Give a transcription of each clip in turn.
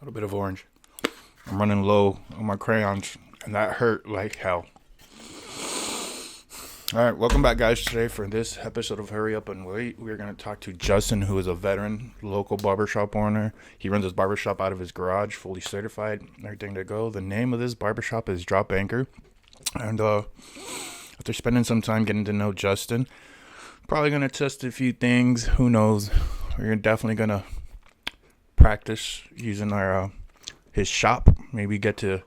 little bit of orange. I'm running low on my crayons, and that hurt like hell. All right, welcome back, guys. Today for this episode of Hurry Up and Wait, we're going to talk to Justin, who is a veteran local barbershop owner. He runs his barbershop out of his garage, fully certified, everything to go. The name of this barbershop is Drop Anchor. And after spending some time getting to know Justin, probably going to test a few things. Who knows? We're definitely going to practice using our his shop. Maybe get to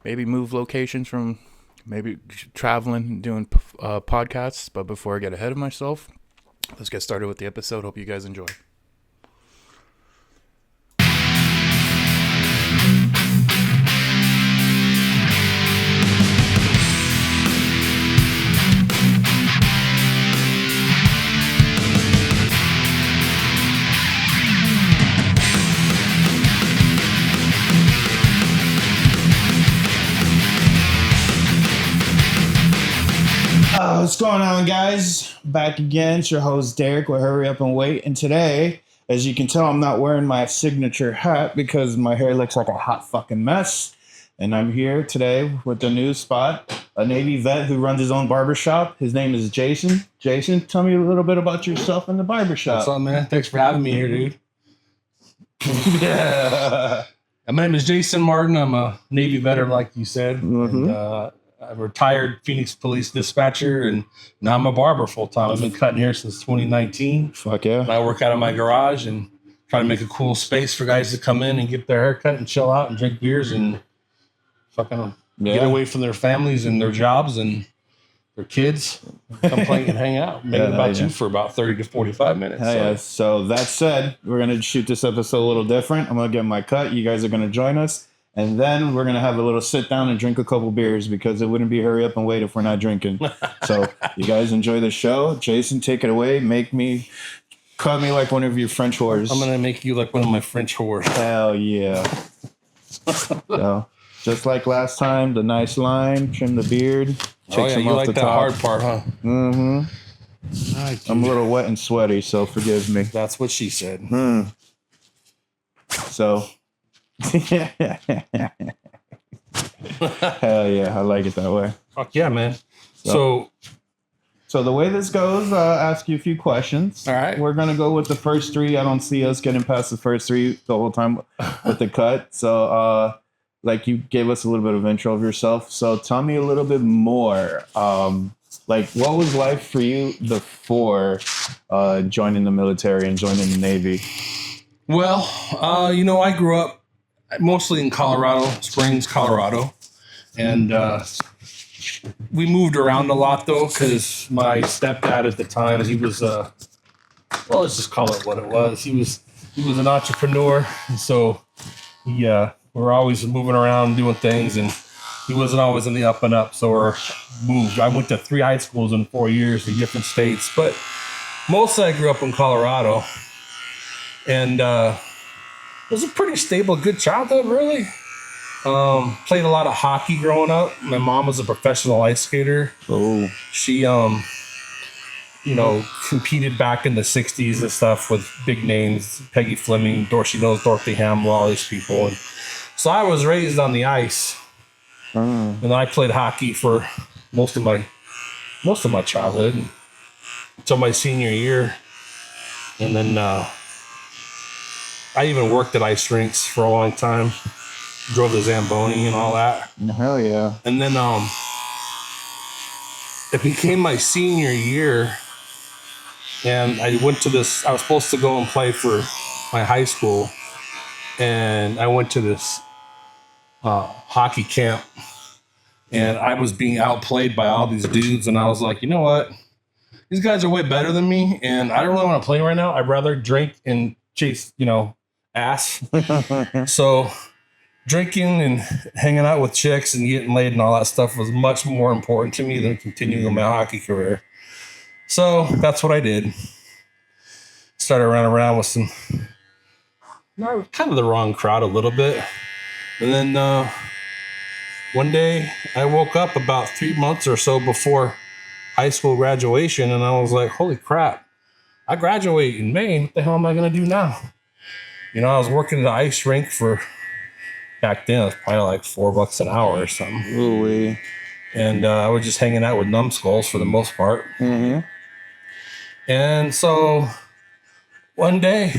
move locations from maybe traveling, doing podcasts. But before I get ahead of myself, let's get started with the episode. Hope you guys enjoy. What's going on, guys? Back again. It's your host Derek with Hurry Up and Wait. And today, as you can tell, I'm not wearing my signature hat because my hair looks like a hot fucking mess. And I'm here today with a new spot, a Navy vet who runs his own barbershop. His name is Jason. Jason, tell me a little bit about yourself and the barbershop. What's up, man? Thanks for having me here, dude. Yeah. My name is Jason Martin. I'm a Navy veteran, like you said. Mm-hmm. And, I'm a retired Phoenix police dispatcher, and now I'm a barber full time. I've been cutting hair since 2019. Fuck yeah. And I work out of my garage and try to make a cool space for guys to come in and get their hair cut and chill out and drink beers and fucking get away from their families and their jobs and their kids. Come play and hang out. Make it about you for about 30 to 45 minutes. Yeah. So that said, we're going to shoot this episode a little different. I'm going to get my cut. You guys are going to join us. And then we're going to have a little sit down and drink a couple beers because it wouldn't be Hurry Up and Wait if we're not drinking. So you guys enjoy the show. Jason, take it away. Cut me like one of your French whores. I'm going to make you like one of my French whores. Hell yeah. So just like last time, the nice line, trim the beard. Oh, yeah, you like that hard part, huh? Mm-hmm. Right, I'm a little wet and sweaty, so forgive me. That's what she said. So... Hell yeah, I like it that way. Fuck yeah, man. So the way this goes, I'll ask you a few questions. All right. We're gonna go with the first three. I don't see us getting past the first three the whole time with the cut. So like you gave us a little bit of intro of yourself. So tell me a little bit more. Like what was life for you before joining the military and joining the Navy? Well, I grew up mostly in Colorado Springs, Colorado. And we moved around a lot, though, because my stepdad at the time, he was, let's just call it what it was. He was an entrepreneur. And so we were always moving around doing things, and he wasn't always in the up and up. So we moved. I went to 3 high schools in 4 years in different states, but mostly I grew up in Colorado. And it was a pretty stable, good childhood, really. Played a lot of hockey growing up. My mom was a professional ice skater. Oh. She, competed back in the 60s and stuff with big names, Peggy Fleming, Dorothy Hamill, all these people. And so I was raised on the ice. And I played hockey for most of my childhood until my senior year. And then I even worked at ice rinks for a long time. Drove the Zamboni and all that. Hell yeah. And then it became my senior year. And I was supposed to go and play for my high school. And I went to this hockey camp. And I was being outplayed by all these dudes. And I was like, you know what? These guys are way better than me. And I don't really want to play right now. I'd rather drink and chase, ass. So drinking and hanging out with chicks and getting laid and all that stuff was much more important to me than continuing my hockey career. So that's what I did. Started running around with kind of the wrong crowd a little bit. And then one day I woke up about 3 months or so before high school graduation, and I was like, holy crap, I graduate in May. What the hell am I going to do now? You know, I was working at the ice rink for back then it was probably like $4 an hour or something. Ooh-wee. And I was just hanging out with numbskulls for the most part. Mm-hmm. And so one day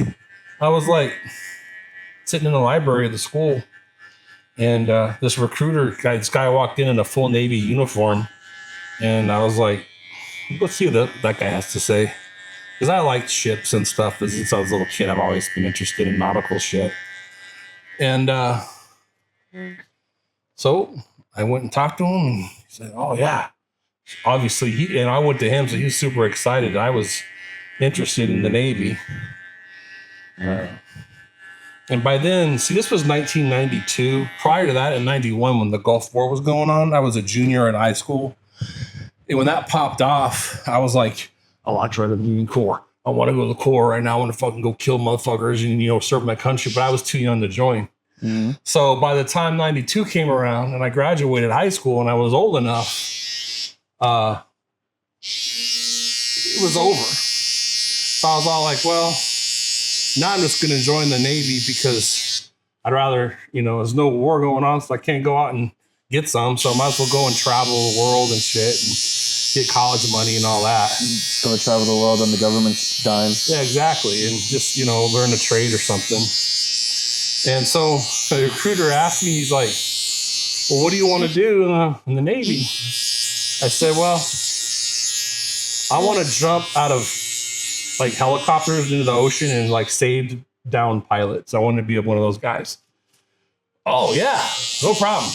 I was like sitting in the library of the school, and this this guy walked in a full Navy uniform, and I was like, let's see what that guy has to say. Because I liked ships and stuff. Since I was a little kid, I've always been interested in nautical shit. And so I went and talked to him, and he said, oh, yeah. Obviously, and I went to him, so he was super excited. I was interested in the Navy. And by then, see, this was 1992. Prior to that, in 91, when the Gulf War was going on, I was a junior in high school. And when that popped off, I was like, oh, I tried the Marine Corps. I want to go to the Corps right now. I want to fucking go kill motherfuckers and, serve my country. But I was too young to join. Mm-hmm. So by the time 92 came around and I graduated high school and I was old enough, it was over. So I was all like, well, now I'm just going to join the Navy because I'd rather, there's no war going on, so I can't go out and get some. So I might as well go and travel the world and shit and get college money and all that. Go travel the world on the government's dime. Yeah, exactly. And just, learn a trade or something. And so the recruiter asked me, he's like, well, what do you want to do in the Navy? I said, well, I want to jump out of like helicopters into the ocean and like save down pilots. I want to be one of those guys. Oh, yeah, no problem.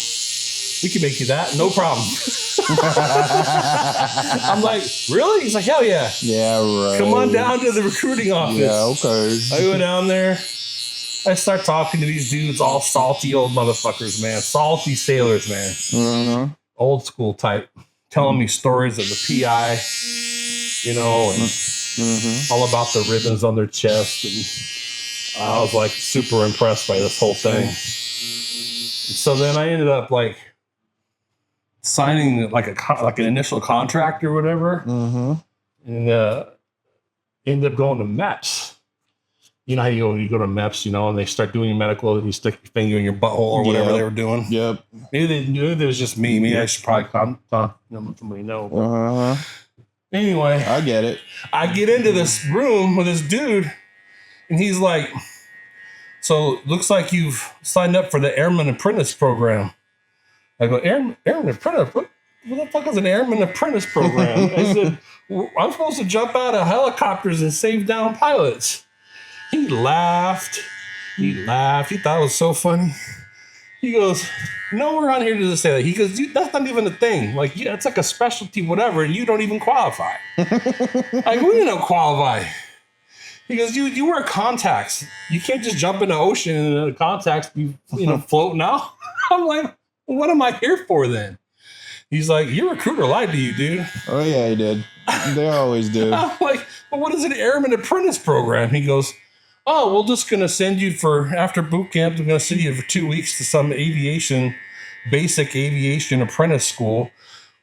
We can make you that. No problem. I'm like, really? He's like, hell yeah. Yeah, right. Come on down to the recruiting office. Yeah, okay. I go down there. I start talking to these dudes, all salty old motherfuckers, man. Salty sailors, man. Mm-hmm. Old school type. Telling me stories of the PI, and all about the ribbons on their chest. And I was like super impressed by this whole thing. So then I ended up like signing like an initial contract or whatever, and ended up going to MEPS. You know how you go to MEPS, and they start doing your medical, and you stick your finger in your butthole or whatever they were doing. Yep. Maybe they knew it was just me. Maybe I should probably somebody know. Anyway, I get it. I get into this room with this dude, and he's like, "So looks like you've signed up for the Airman Apprentice program." I go, Airman Apprentice? What the fuck is an Airman Apprentice program? I said, I'm supposed to jump out of helicopters and save down pilots. He laughed. He thought it was so funny. He goes, no, we're on here to say that. He goes, that's not even a thing. Like, yeah, it's like a specialty, whatever, and you don't even qualify. Like, we don't qualify. He goes, you wear contacts. You can't just jump in the ocean and the contacts be, floating out. I'm like, what am I here for then? He's like, your recruiter lied to you, dude. Oh, yeah, he did. They always do. I'm like, well, what is an Airman Apprentice program? He goes, oh, we're just going to send you after boot camp, we're going to send you for 2 weeks to some basic aviation apprentice school,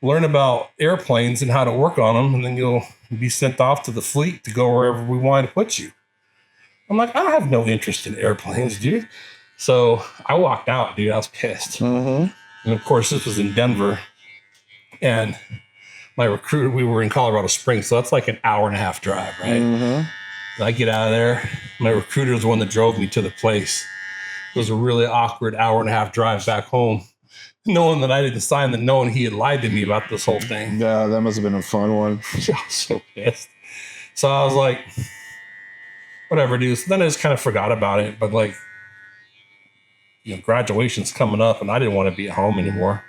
learn about airplanes and how to work on them, and then you'll be sent off to the fleet to go wherever we want to put you. I'm like, I have no interest in airplanes, dude. So I walked out, dude. I was pissed. Mm-hmm. And of course, this was in Denver. And my recruiter, we were in Colorado Springs, so that's like an hour and a half drive, right? Mm-hmm. I get out of there. My recruiter is the one that drove me to the place. It was a really awkward hour and a half drive back home, knowing that I didn't sign the note and he had lied to me about this whole thing. Yeah, that must have been a fun one. I was so pissed. So I was like, whatever, dude. So then I just kind of forgot about it. But like, graduation's coming up and I didn't want to be at home anymore.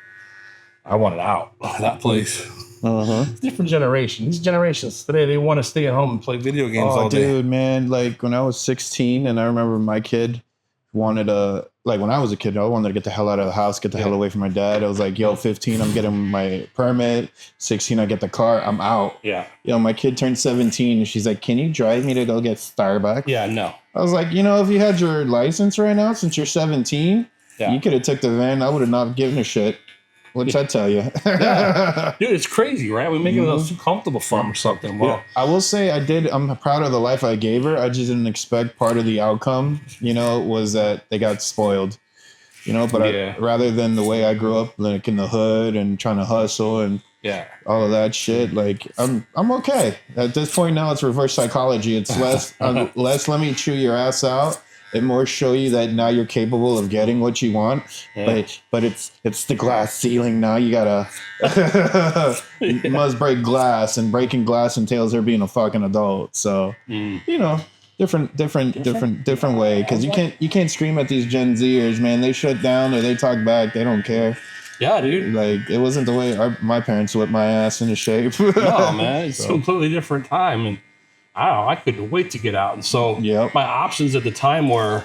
I wanted out of that place. It's a different generation. These generations today, they want to stay at home and play video games all day. Dude, man, like when I was 16 and I remember my kid wanted to, like when I was a kid, I wanted to get the hell out of the house, get the hell away from my dad. I was like, yo, 15, I'm getting my permit. 16, I get the car, I'm out. Yeah. My kid turned 17 and she's like, can you drive me to go get Starbucks? Yeah, no. I was like, if you had your license right now, since you're 17, you could have took the van. I would have not given a shit. What'd I tell you? Yeah. Dude, it's crazy, right? We're making it too comfortable for him or something. Well, I will say I'm proud of the life I gave her. I just didn't expect part of the outcome, was that they got spoiled. you know. But rather than the way I grew up, like in the hood and trying to hustle and all of that shit, like I'm okay at this point now. It's reverse psychology. It's less let me chew your ass out and more show you that now you're capable of getting what you want. But it's the glass ceiling now. You gotta you must break glass, and breaking glass entails her being a fucking adult. So you know, different way, because you can't scream at these Gen Zers, man. They shut down or they talk back. They don't care. Yeah, dude. Like, it wasn't the way my parents whipped my ass into shape. No, man. It's a completely different time. And I don't know, I couldn't wait to get out. And so my options at the time were,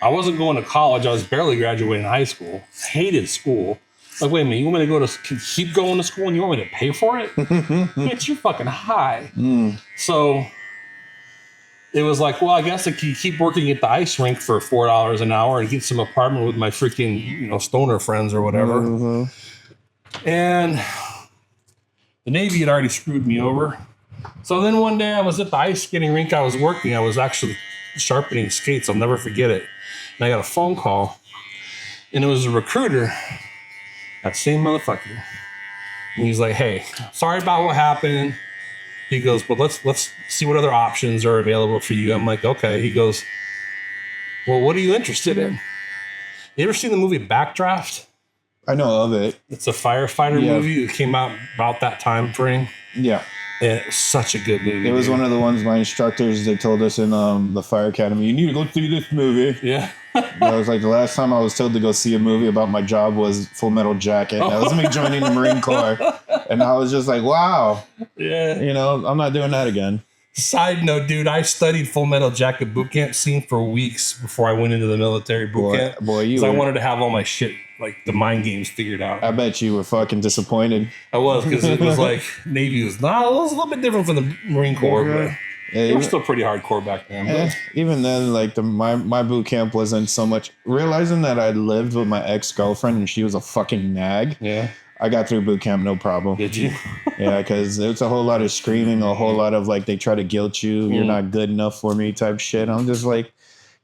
I wasn't going to college. I was barely graduating high school. Hated school. Like, wait a minute, you want me to keep going to school and you want me to pay for it? Bitch, you're fucking high. So it was like, well, I guess I could keep working at the ice rink for $4 an hour and get some apartment with my freaking, stoner friends or whatever. And the Navy had already screwed me over. So then one day I was at the ice skating rink I was working. I was actually sharpening skates. I'll never forget it. And I got a phone call. And it was a recruiter. That same motherfucker. And he's like, hey, sorry about what happened. He goes, but let's see what other options are available for you. I'm like, okay. He goes, well, what are you interested in? You ever seen the movie Backdraft? I know of it. It's a firefighter movie. It came out about that time frame. Yeah. And it's such a good movie. It was one of the ones my instructors, they told us in the fire academy, you need to go see this movie. Yeah. That was like the last time I was told to go see a movie about my job was Full Metal Jacket. That was me joining the Marine Corps. And I was just like, wow. Yeah. I'm not doing that again. Side note, dude, I studied Full Metal Jacket boot camp scene for weeks before I went into the military boot camp. Because I wanted to have all my shit, like the mind games, figured out. I bet you were fucking disappointed. I was, because it was like Navy was not. It was a little bit different from the Marine Corps, but it was still pretty hardcore back then. Even then, like my boot camp wasn't so much realizing that I lived with my ex-girlfriend and she was a fucking nag. Yeah. I got through boot camp, no problem. Did you? Yeah, because it's a whole lot of screaming, a whole lot of like they try to guilt you. You're not good enough for me type shit. I'm just like,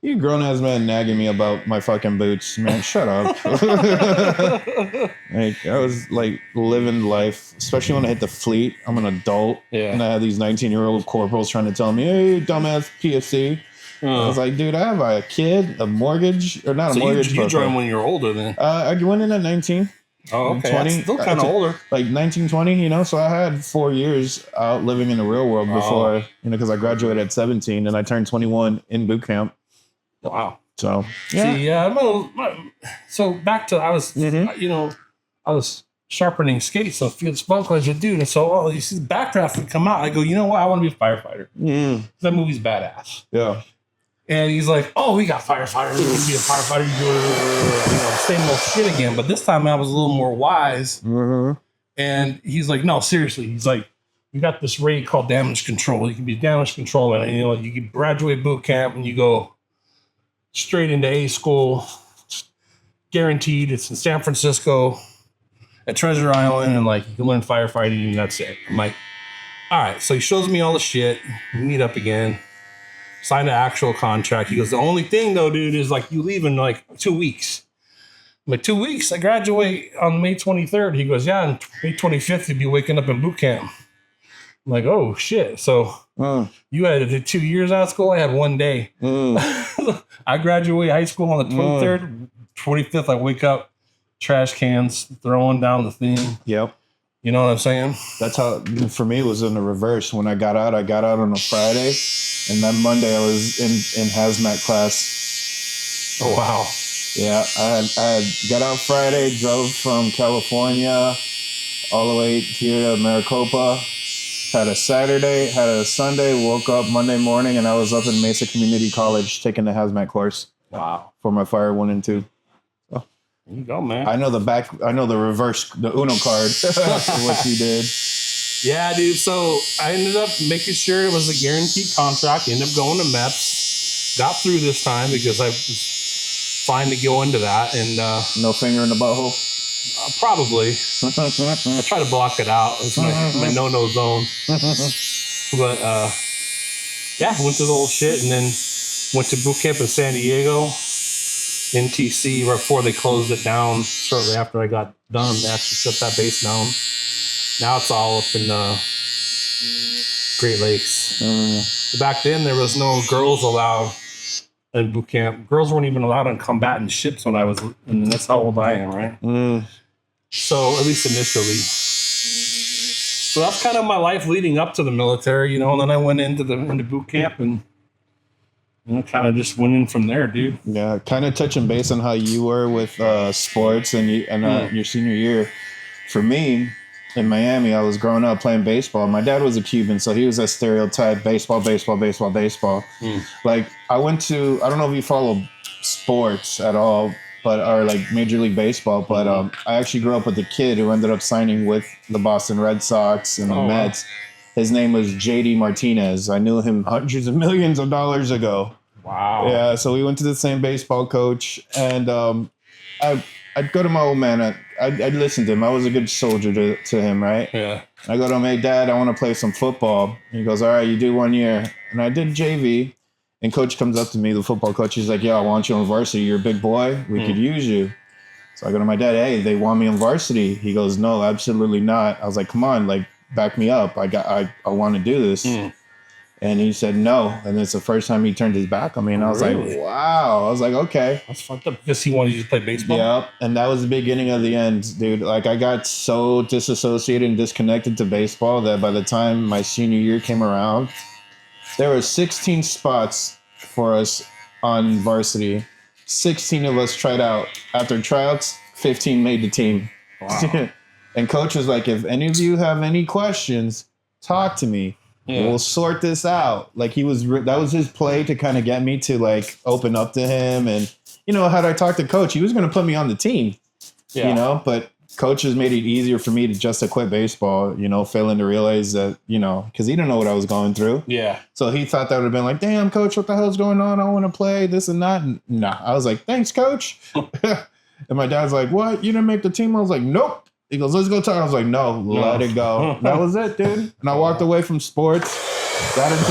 you grown ass man nagging me about my fucking boots, man. Shut up. Like I was like living life, especially when I hit the fleet. I'm an adult, and I have these 19-year-old corporals trying to tell me, "Hey, dumbass PFC." I was like, dude, I have a kid, a mortgage, or not a mortgage. You joined when you were older, then? I went in at 19. Oh, okay. 20, that's still kind of older. Like 19, 20, so I had 4 years out living in the real world before, because I graduated at 17 and I turned 21 in boot camp. Wow. So, yeah. See, so back to, I was, I was sharpening skates, so Field Spunk was a dude. And so, you see the Backdraft would come out. I go, you know what? I want to be a firefighter. That movie's badass. Yeah. And he's like, oh, we got firefighters. You can be a firefighter. Same old shit again. But this time I was a little more wise. And he's like, no, seriously. He's like, you got this rate called damage control. You can be damage control. And, you can graduate boot camp and you go straight into A school. Guaranteed. It's in San Francisco at Treasure Island. And you can learn firefighting and that's it. I'm like, all right. So he shows me all the shit. We meet up again. Signed an actual contract. He goes, the only thing though, dude, is you leave in 2 weeks. I'm like, 2 weeks? I graduate on May 23rd. He goes, yeah, on May 25th, you'll be waking up in boot camp. I'm like, oh shit. So you had 2 years out of school? I had 1 day. I graduate high school on the 23rd. 25th, I wake up, trash cans, throwing down the thing. Yep. You know what I'm saying? That's how, for me, it was in the reverse. When I got out on a Friday. And then Monday I was in hazmat class. Oh, wow. Yeah, I had got out Friday, drove from California all the way here to Maricopa. Had a Saturday, had a Sunday, woke up Monday morning, and I was up in Mesa Community College taking the hazmat course. Wow. For my fire 1 and 2. There you go, man. I know the reverse, the Uno card, what you did. Yeah, dude. So I ended up making sure it was a guaranteed contract. Ended up going to MEPS. Got through this time because I was fine to go into that. And no finger in the butthole? Probably. I try to block it out. It's my no-no zone. But went through the whole shit and then went to boot camp in San Diego. NTC right before they closed it down. Shortly after I got done, they actually shut that base down. Now it's all up in Great Lakes. Back then, there was no girls allowed in boot camp. Girls weren't even allowed on combatant ships when I was, and that's how old I am, right? So at least initially. So that's kind of my life leading up to the military, you know. And then I went into boot camp and kind of just went in from there, dude. Yeah, kind of touching base on how you were with sports and your senior year. For me, in Miami, I was growing up playing baseball. My dad was a Cuban, so he was a stereotype baseball. Like I don't know if you follow sports at all, or like Major League Baseball, but I actually grew up with a kid who ended up signing with the Boston Red Sox and the Mets. His name was JD Martinez. I knew him hundreds of millions of dollars ago. Wow. Yeah, so we went to the same baseball coach, and I'd go to my old man. I'd listen to him. I was a good soldier to him, right? Yeah. I go to him, hey, Dad, I want to play some football. He goes, all right, you do 1 year. And I did JV. And coach comes up to me, the football coach. He's like, I want you on varsity. You're a big boy. We could use you. So I go to my dad, hey, they want me on varsity. He goes, no, absolutely not. I was like, come on, like, back me up. I want to do this. And he said no. And it's the first time he turned his back on me. And I was like, wow. I was like, okay. That's fucked up because he wanted you to play baseball? Yep. And that was the beginning of the end, dude. Like, I got so disassociated and disconnected to baseball that by the time my senior year came around, there were 16 spots for us on varsity. 16 of us tried out. After tryouts, 15 made the team. Wow. And coach was like, if any of you have any questions, talk to me. Yeah. We'll sort this out. Like that was his play to kind of get me to like open up to him. And, had I talked to coach, he was going to put me on the team, but coach has made it easier for me to just to quit baseball, failing to realize that, because he didn't know what I was going through. Yeah. So he thought that would have been like, damn, coach, what the hell's going on? I want to play this and that. And nah, I was like, thanks, coach. And my dad's like, what? You didn't make the team? I was like, nope. He goes, let's go talk. I was like, no, let it go. That was it, dude. And I walked away from sports, got into,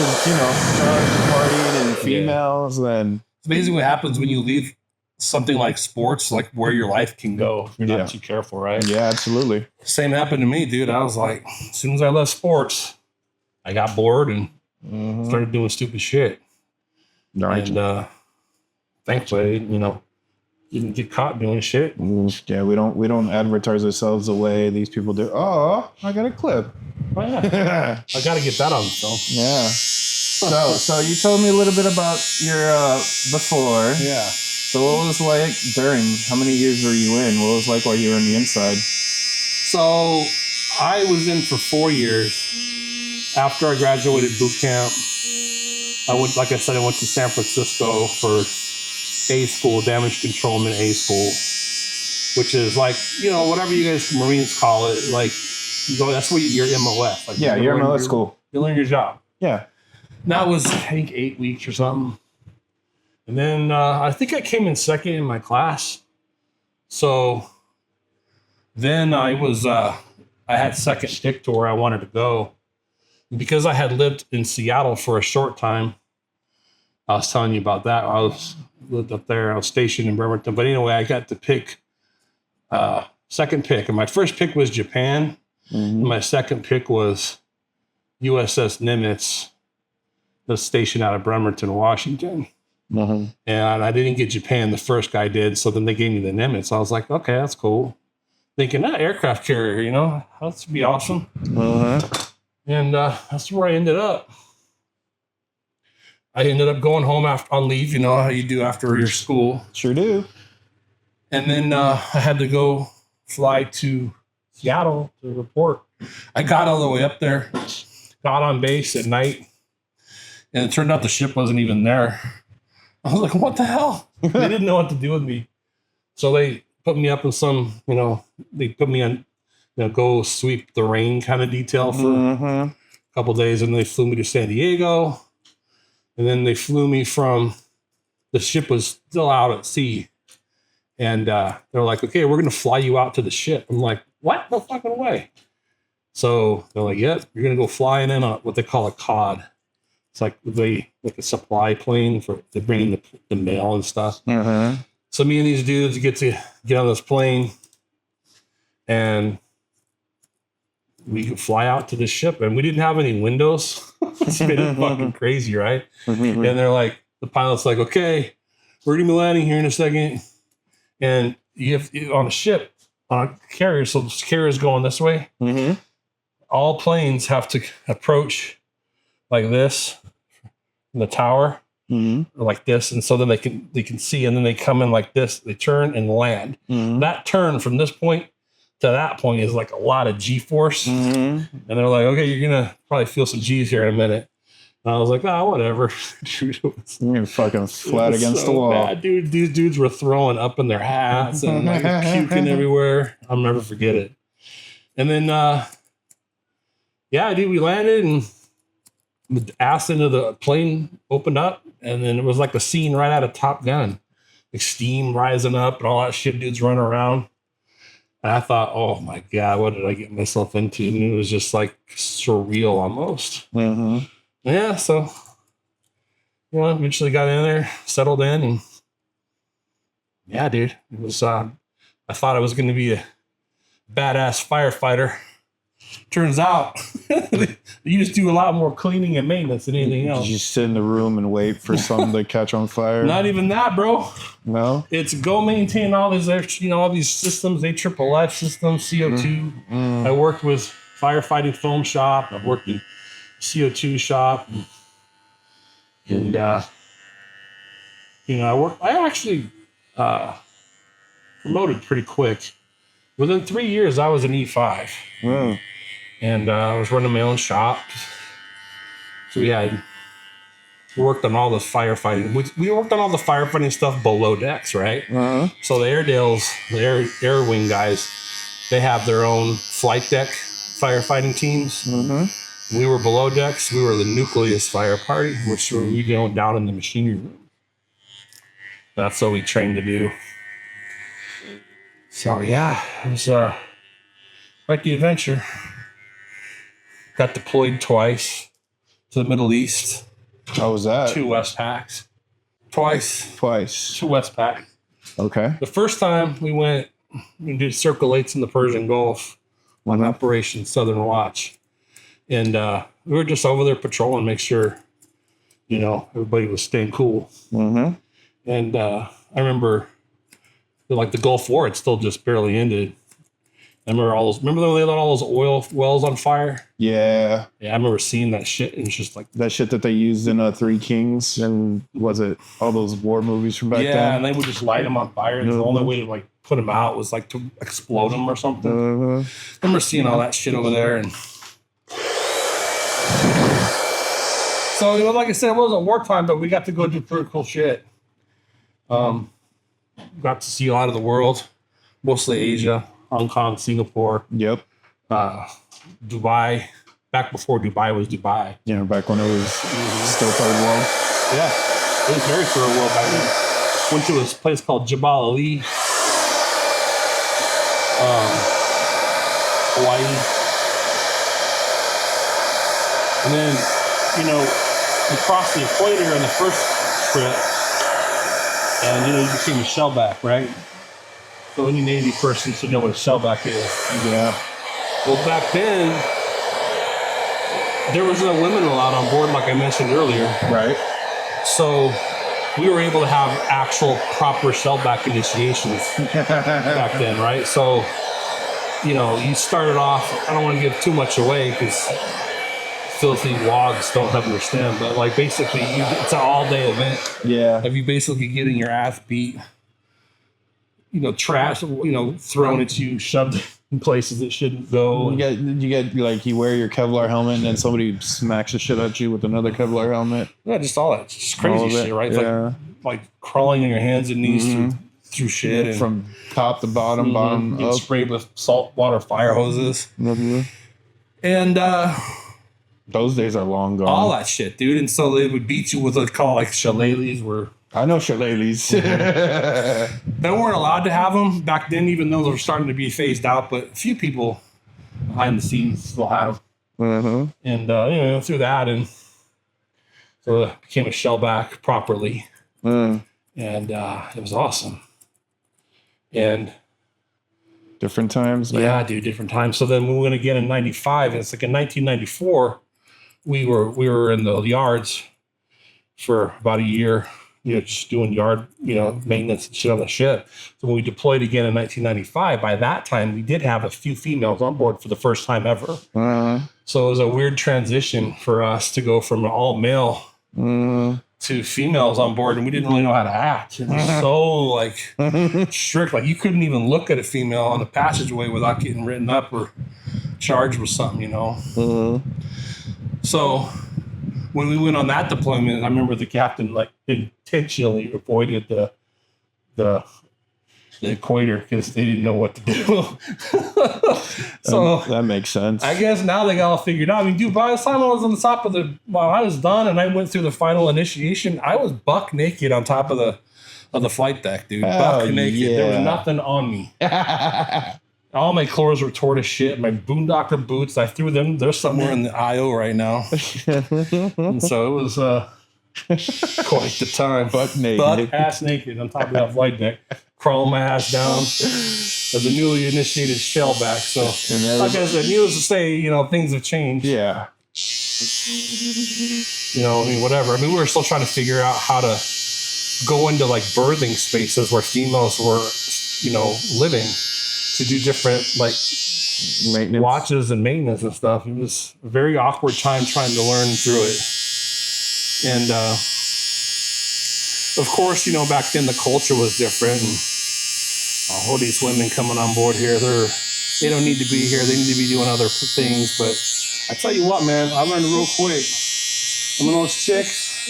partying and females. And it's amazing what happens when you leave something like sports, like where your life can go if you're not too careful, right? Yeah, absolutely. Same happened to me, dude. I was like, as soon as I left sports, I got bored and started doing stupid shit. Right. And thankfully, didn't get caught doing shit. Yeah, we don't advertise ourselves the way these people do. Oh, I got a clip. Oh, yeah. I got to get that on film. Yeah. So you told me a little bit about your before. Yeah. So what was it like during? How many years were you in? What was it like while you were on the inside? So I was in for 4 years. After I graduated boot camp, I went to San Francisco for A school, damage controlment A school, which is like, whatever you guys Marines call it. Like, you go, that's where your MOS. Like, your MOS school. You learn your job. Yeah. And that was, I think, 8 weeks or something. And then I think I came in second in my class. So then I had second pick to where I wanted to go. Because I had lived in Seattle for a short time, I was telling you about that. I lived up there. I was stationed in Bremerton. But anyway, I got to pick second pick. And my first pick was Japan. And my second pick was USS Nimitz, that's stationed out of Bremerton, Washington. And I didn't get Japan. The first guy did. So then they gave me the Nimitz. I was like, okay, that's cool. Thinking, that aircraft carrier, that's be awesome. And that's where I ended up. I ended up going home on leave, how you do after your school. Sure do. And then I had to go fly to Seattle to report. I got all the way up there, got on base at night, and it turned out the ship wasn't even there. I was like, what the hell? They didn't know what to do with me. So they put me up in some, they put me on, go sweep the rain kind of detail for a couple of days. And they flew me to San Diego. And then they flew me the ship was still out at sea. And they're like, okay, we're going to fly you out to the ship. I'm like, what? No fucking way. So they're like, yep, you're going to go flying in on what they call a COD. It's like a supply plane for to bring in the mail and stuff. So me and these dudes get on this plane, and we could fly out to the ship, and we didn't have any windows. It's been fucking crazy, right? And they're like, the pilot's like, okay, we're gonna be landing here in a second, and you have on a ship, on a carrier, so the carrier's going this way. All planes have to approach like this from the tower, or like this, and so then they can see, and then they come in like this. They turn and land. That turn from this point to that point is like a lot of G-force. And they're like, okay, you're gonna probably feel some G's here in a minute. And I was like, whatever. Dude, You're fucking flat against the wall. Bad, dude. These dudes were throwing up in their hats and like puking everywhere. I'll never forget it. And then, dude, we landed, and the ass into the plane opened up, and then it was like a scene right out of Top Gun. Like steam rising up and all that shit, dudes running around. And I thought, oh my God, what did I get myself into? And it was just like surreal almost. Yeah, so, eventually got in there, settled in, and yeah, dude, it was, I thought I was going to be a badass firefighter. Turns out you just do a lot more cleaning and maintenance than anything else. Did you sit in the room and wait for something to catch on fire? Not even that, bro. No? It's go maintain all these, all these systems, AFFF systems, CO2. I worked with firefighting foam shop. I've worked in CO2 shop. And I actually promoted pretty quick. Within 3 years, I was an E5. And I was running my own shop. So yeah, we worked on all the firefighting. We worked on all the firefighting stuff below decks, right? So the Airedales, the air wing guys, they have their own flight deck firefighting teams. We were below decks. We were the nucleus fire party, which were we go down in the machinery room. That's what we trained to do. So yeah, it was quite the adventure. Got deployed twice to the Middle East. How was that? 2 Westpacks. Twice. 2 Westpacks. Okay. The first time we did Circle 8s in the Persian Gulf on Operation Southern Watch. And we were just over there patrolling, make sure, everybody was staying cool. And I remember, like the Gulf War, it still just barely ended. Remember when they lit all those oil wells on fire? Yeah. Yeah, I remember seeing that shit, and it's just like that shit that they used in Three Kings, and was it all those war movies from back then? Yeah, and they would just light them on fire, and the only way to like put them out was like to explode them or something. I remember seeing all that shit over there, and so like I said, it wasn't wartime, but we got to go do pretty cool shit. Got to see a lot of the world, mostly Asia. Hong Kong, Singapore. Yep. Dubai. Back before Dubai was Dubai. Yeah, back when it was still third world. Yeah. It was very third world back then. Went to this place called Jebel Ali. Hawaii. And then, we crossed the equator on the first trip. And, you became a shellback, right? So any Navy person should know what a shellback is. Yeah. Well, back then, there was no women allowed on board, like I mentioned earlier. Right. So we were able to have actual proper shellback initiations back then, right? So, you started off, I don't want to give too much away because filthy wogs don't understand, but like basically it's an all-day event. Yeah. Of you basically getting your ass beat. Trash, thrown at you, shoved in places it shouldn't go. You get like you wear your Kevlar helmet and then somebody smacks the shit at you with another Kevlar helmet. Yeah, just all that, just crazy shit, right? It's like crawling on your hands and knees through shit, and from top to bottom, bottom get up. sprayed with saltwater fire hoses, and those days are long gone. all that shit, dude. And so they would beat you with what they call like shillelaghs, where I know shillelaghs. they weren't allowed to have them back then, even though they were starting to be phased out. But a few people behind the scenes still have them. And through that, and so it became a shellback properly, and it was awesome. And Different times, man. yeah, dude, different times. So then we went again in 95, and it's like in 1994, we were in the yards for about a year, just doing yard, maintenance and shit on the ship. So when we deployed again in 1995, by that time we did have a few females on board for the first time ever. Uh-huh. So it was a weird transition for us to go from an all male to females on board, and we didn't really know how to act. It was so strict. Like you couldn't even look at a female on the passageway without getting written up or charged with something, So when we went on that deployment, I remember the captain like intentionally avoided the equator because they didn't know what to do. So that makes sense. I guess now they got all figured out. I mean, dude, by the time I was on the top of while I was done and I went through the final initiation, I was buck naked on top of the flight deck, dude. Buck naked. Yeah. There was nothing on me. All my clothes were torn to shit. My boondocker boots, I threw them. They're somewhere in the IO right now. And so it was quite the time. Buck naked. Buck ass naked on top of that flight deck. Crawling my ass down as a newly initiated shellback. So, like I said, needless to say, things have changed. Yeah. Whatever. I mean, we were still trying to figure out how to go into like birthing spaces where females were, living to do different like Maintenance. watches and maintenance and stuff. It was a very awkward time trying to learn through it. And, of course, back then the culture was different. And all these women coming on board here, they don't need to be here. They need to be doing other things. But I tell you what, man, I learned real quick. Some of those chicks,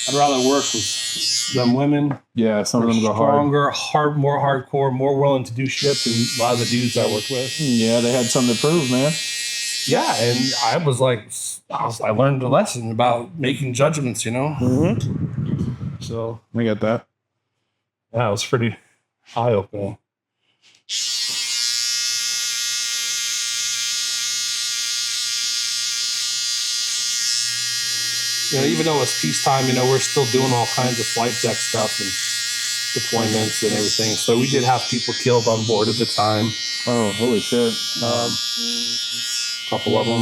I'd rather work with them women. Yeah, some of them go hard. Stronger, more hardcore, more willing to do shit than a lot of the dudes I worked with. Yeah, they had something to prove, man. Yeah, and I was like, I learned a lesson about making judgments, Mm-hmm. So I get that. yeah, it was pretty eye-opening. Even though it's peacetime, we're still doing all kinds of flight deck stuff and deployments and everything. So we did have people killed on board at the time. Oh, holy shit. A couple of them.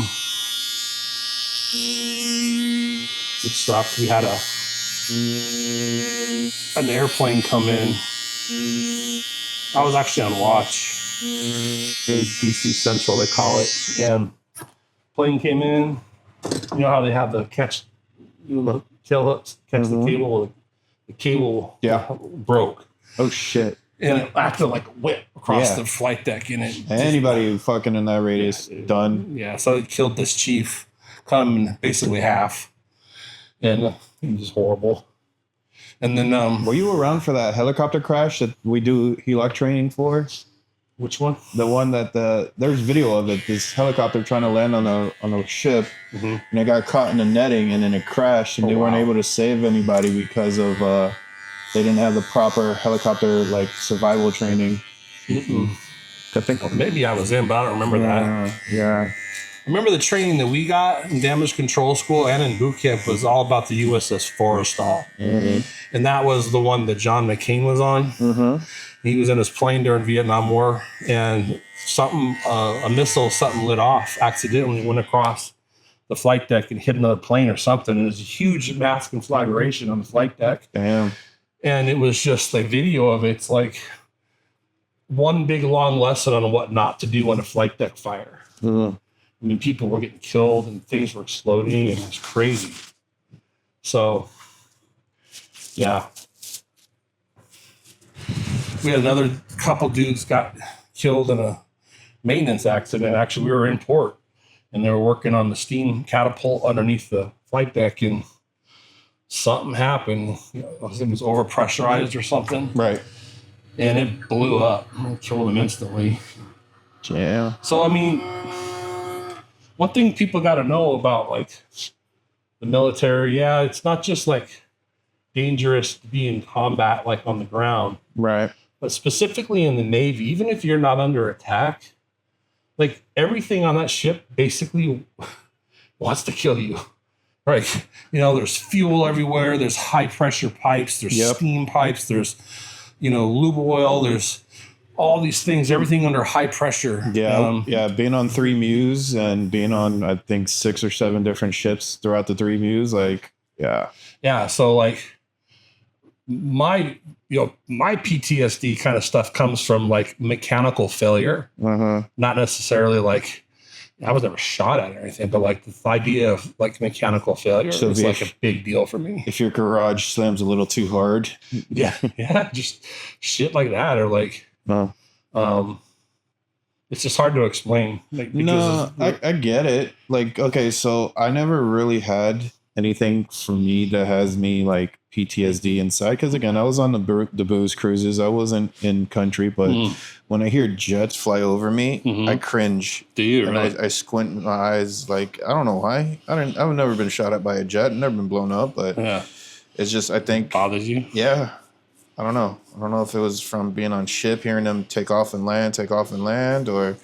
It sucked. We had an airplane come in. I was actually on watch. BC Central, they call it. And plane came in. You know how they have the tail hooks, catch the cable. The cable broke. Oh shit. And it acted like a whip across the flight deck in it. Anybody who fucking in that radius, done. Yeah, so it killed this chief, cut him in basically half. And it was horrible. And then, Were you around for that helicopter crash that we do HELOC training for? which one? The one that there's video of it. This helicopter trying to land on a ship, and it got caught in the netting, and then it crashed, and they weren't able to save anybody because of they didn't have the proper helicopter like survival training. I think maybe I was in, but I don't remember that. Yeah. I remember the training that we got in damage control school and in boot camp was all about the USS Forrestal. And that was the one that John McCain was on. He was in his plane during Vietnam War, and a missile lit off, accidentally went across the flight deck and hit another plane or something. And there's a huge mass conflagration on the flight deck. Damn. And it was just a video of it. It's like one big long lesson on what not to do on a flight deck fire. I mean, people were getting killed and things were exploding, and it was crazy. So, yeah. We had another couple dudes got killed in a maintenance accident. Actually, we were in port, and they were working on the steam catapult underneath the flight deck, and something happened. It was overpressurized or something. Right. And it blew up. It killed them instantly. Yeah. So, I mean, one thing people got to know about, like, the military, it's not just, like, dangerous to be in combat, like, on the ground. Right. But specifically in the Navy, even if you're not under attack, like, everything on that ship basically wants to kill you. Right. There's fuel everywhere. There's high-pressure pipes. There's steam pipes. There's, lube oil. There's all these things, everything under high pressure. Yeah, being on 3 Mews and being on, I think, 6 or 7 different ships throughout the 3 Mews, like, yeah. Yeah, so like my PTSD kind of stuff comes from like mechanical failure, not necessarily like I was never shot at or anything, but like the idea of like mechanical failure is like a big deal for me. If your garage slams a little too hard, yeah, just shit like that, or like, it's just hard to explain. Like, no, I get it. Like, okay, so I never really had anything for me that has me like PTSD inside, because again, I was on the booze cruises. I wasn't in country, but when I hear jets fly over me, I cringe. Do you? And really? I squint my eyes. Like, I don't know why. I've never been shot at by a jet. Never been blown up, but it's just, I think, bothers you. Yeah, I don't know. I don't know if it was from being on ship, hearing them take off and land, or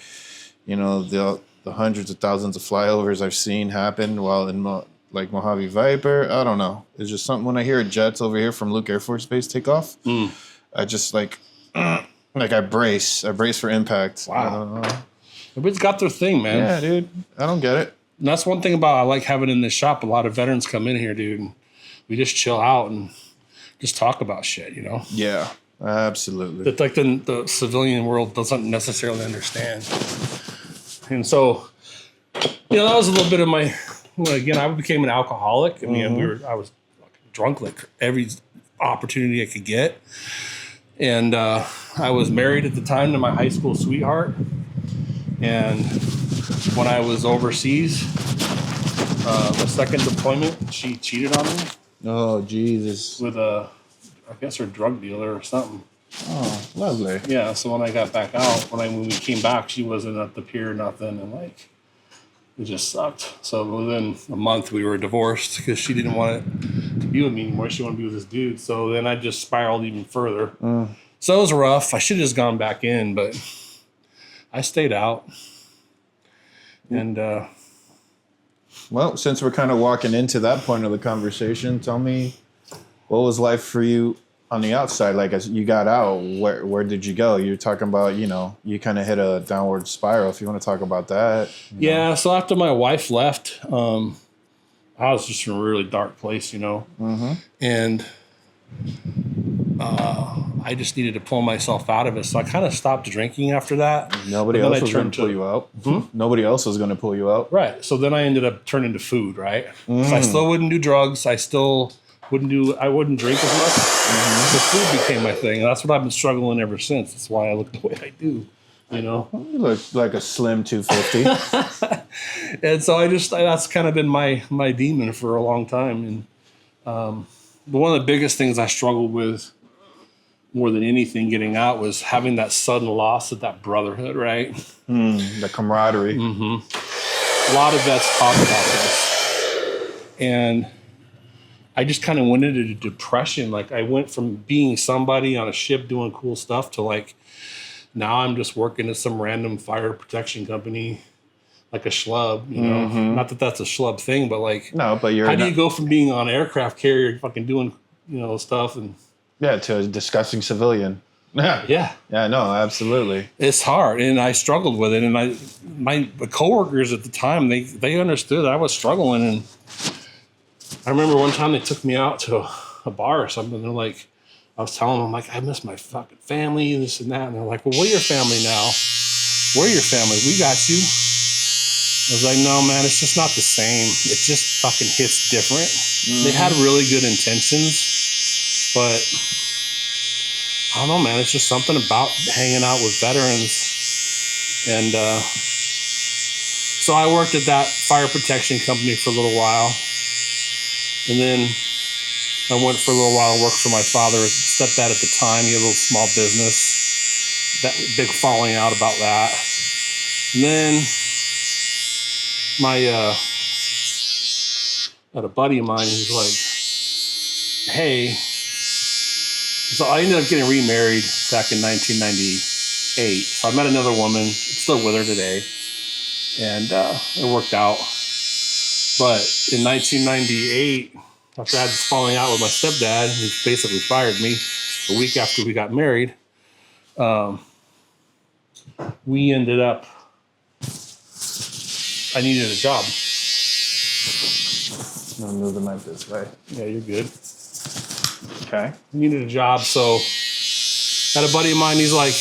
you know, the hundreds of thousands of flyovers I've seen happen while in like Mojave Viper. I don't know. It's just something when I hear jets over here from Luke Air Force Base take off, I just like I brace for impact. Wow. I don't know. Everybody's got their thing, man. Yeah, dude. I don't get it. And that's one thing about I like having in this shop. A lot of veterans come in here, dude, and we just chill out and just talk about shit, you know? Yeah, absolutely. That like the civilian world doesn't necessarily understand. And so, you know, that was a little bit of my. Well, again, I became an alcoholic. I mean, I was drunk like every opportunity I could get. And I was married at the time to my high school sweetheart. And when I was overseas, my second deployment, she cheated on me. Oh, Jesus. With I guess her drug dealer or something. Oh, lovely. Yeah, so when I got back out, when we came back, she wasn't at the pier, nothing, and like, it just sucked. So within a month, we were divorced because she didn't want to be with me anymore. She wanted to be with this dude. So then I just spiraled even further. So it was rough. I should have just gone back in, but I stayed out. And well, since we're kind of walking into that point of the conversation, tell me, what was life for you on the outside? Like, as you got out, where did you go? You're talking about, you know, you kind of hit a downward spiral. If you want to talk about that. Yeah. Know. So after my wife left, I was just in a really dark place, you know, and I just needed to pull myself out of it. So I kind of stopped drinking after that. Nobody else was going to pull you out. Nobody else was going to pull you out. Right. So then I ended up turning to food, right? So I still wouldn't do drugs. I wouldn't drink as much. The food became my thing. And that's what I've been struggling ever since. That's why I look the way I do, you know? You look like a slim 250. And so that's kind of been my demon for a long time. And but one of the biggest things I struggled with more than anything getting out was having that sudden loss of that brotherhood, right? The camaraderie. A lot of vets talk about this. And I just kind of went into a depression. Like, I went from being somebody on a ship doing cool stuff to like, now I'm just working at some random fire protection company, like a schlub, you know? Not that that's a schlub thing, but like, no, but how do you go from being on an aircraft carrier, fucking doing, you know, stuff and to a disgusting civilian? Yeah, no, absolutely. It's hard, and I struggled with it. And my coworkers at the time, they understood I was struggling. And I remember one time they took me out to a bar or something. They're like, I was telling them, like, I miss my fucking family, this and that. And they're like, well, we're your family now. We're your family. We got you. I was like, no, man, it's just not the same. It just fucking hits different. They had really good intentions, but I don't know, man. It's just something about hanging out with veterans. And so I worked at that fire protection company for a little while. And then I went for a little while and worked for my father, stepdad at the time. He had a little small business. That big falling out about that. And then I had a buddy of mine who's like, hey, so I ended up getting remarried back in 1998. So I met another woman, still with her today, and it worked out. But in 1998, after I had this falling out with my stepdad, who basically fired me a week after we got married, we ended up, I needed a job. I'm moving like this way. Yeah, you're good. Okay. Needed a job, so had a buddy of mine. He's like,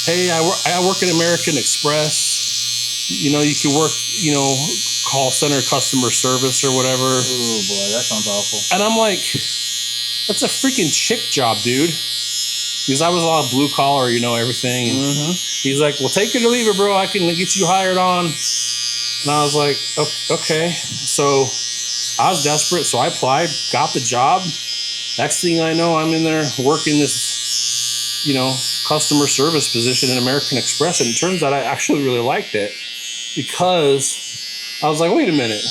"Hey, I work at American Express. You know, you can work, you know, call center customer service or whatever." Oh boy, that sounds awful. And I'm like, "That's a freaking chick job, dude." Because I was a lot of blue collar, you know, everything. And he's like, "Well, take it or leave it, bro. I can get you hired on." And I was like, "Okay." So I was desperate, so I applied, got the job. Next thing I know, I'm in there working this, you know, customer service position in American Express. And it turns out I actually really liked it because I was like, wait a minute.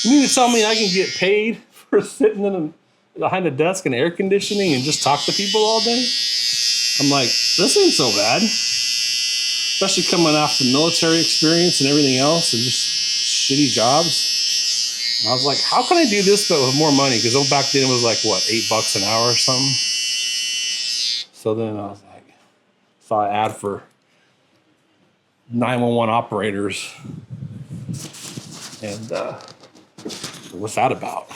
You mean to tell me I can get paid for sitting behind a desk in air conditioning and just talk to people all day? I'm like, this ain't so bad. Especially coming off the military experience and everything else and just shitty jobs. I was like, how can I do this but with more money? Because back then it was like, what, $8 an hour or something? So then I was like, saw an ad for 911 operators. And what's that about?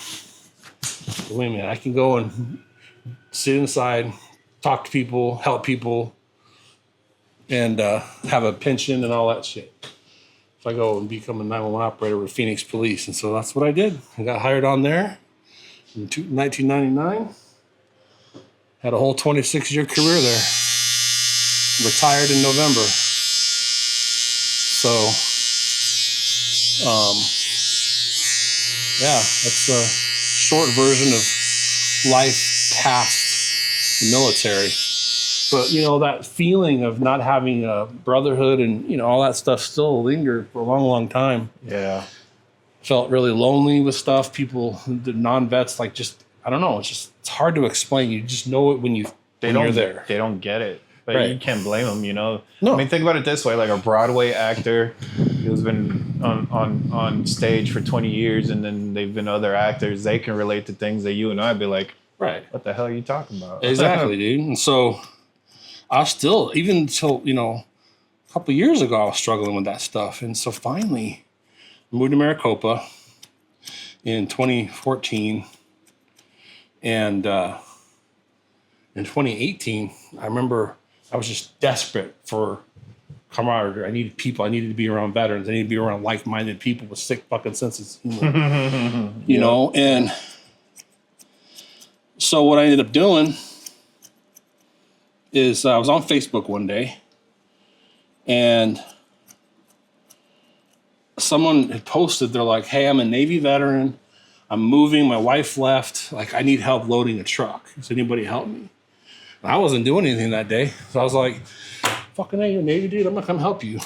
Wait a minute, I can go and sit inside, talk to people, help people, and have a pension and all that shit. So I go and become a 911 operator with Phoenix Police. And so that's what I did. I got hired on there in 1999. Had a whole 26-year career there. Retired in November. So, yeah, that's a short version of life past the military. But, you know, that feeling of not having a brotherhood and, you know, all that stuff still lingered for a long, long time. Yeah. Felt really lonely with stuff. People, the non-vets, like just, I don't know. It's hard to explain. You just know it when you're there. They don't get it. But Right. you can't blame them, you know? No. I mean, think about it this way. Like a Broadway actor who's been on stage for 20 years and then they've been other actors. They can relate to things that you and I'd be like, Right. what the hell are you talking about? Exactly, dude. And so I still, even until, you know, a couple of years ago, I was struggling with that stuff. And so finally, I moved to Maricopa in 2014. And in 2018, I remember I was just desperate for camaraderie. I needed people. I needed to be around veterans. I needed to be around like-minded people with sick fucking senses of humor. You know? And so what I ended up doing is I was on Facebook one day and someone had posted, they're like, hey, I'm a Navy veteran. I'm moving. My wife left. Like, I need help loading a truck. Does anybody help me? And I wasn't doing anything that day. So I was like, fucking hey, you're a Navy dude. I'm going to come help you.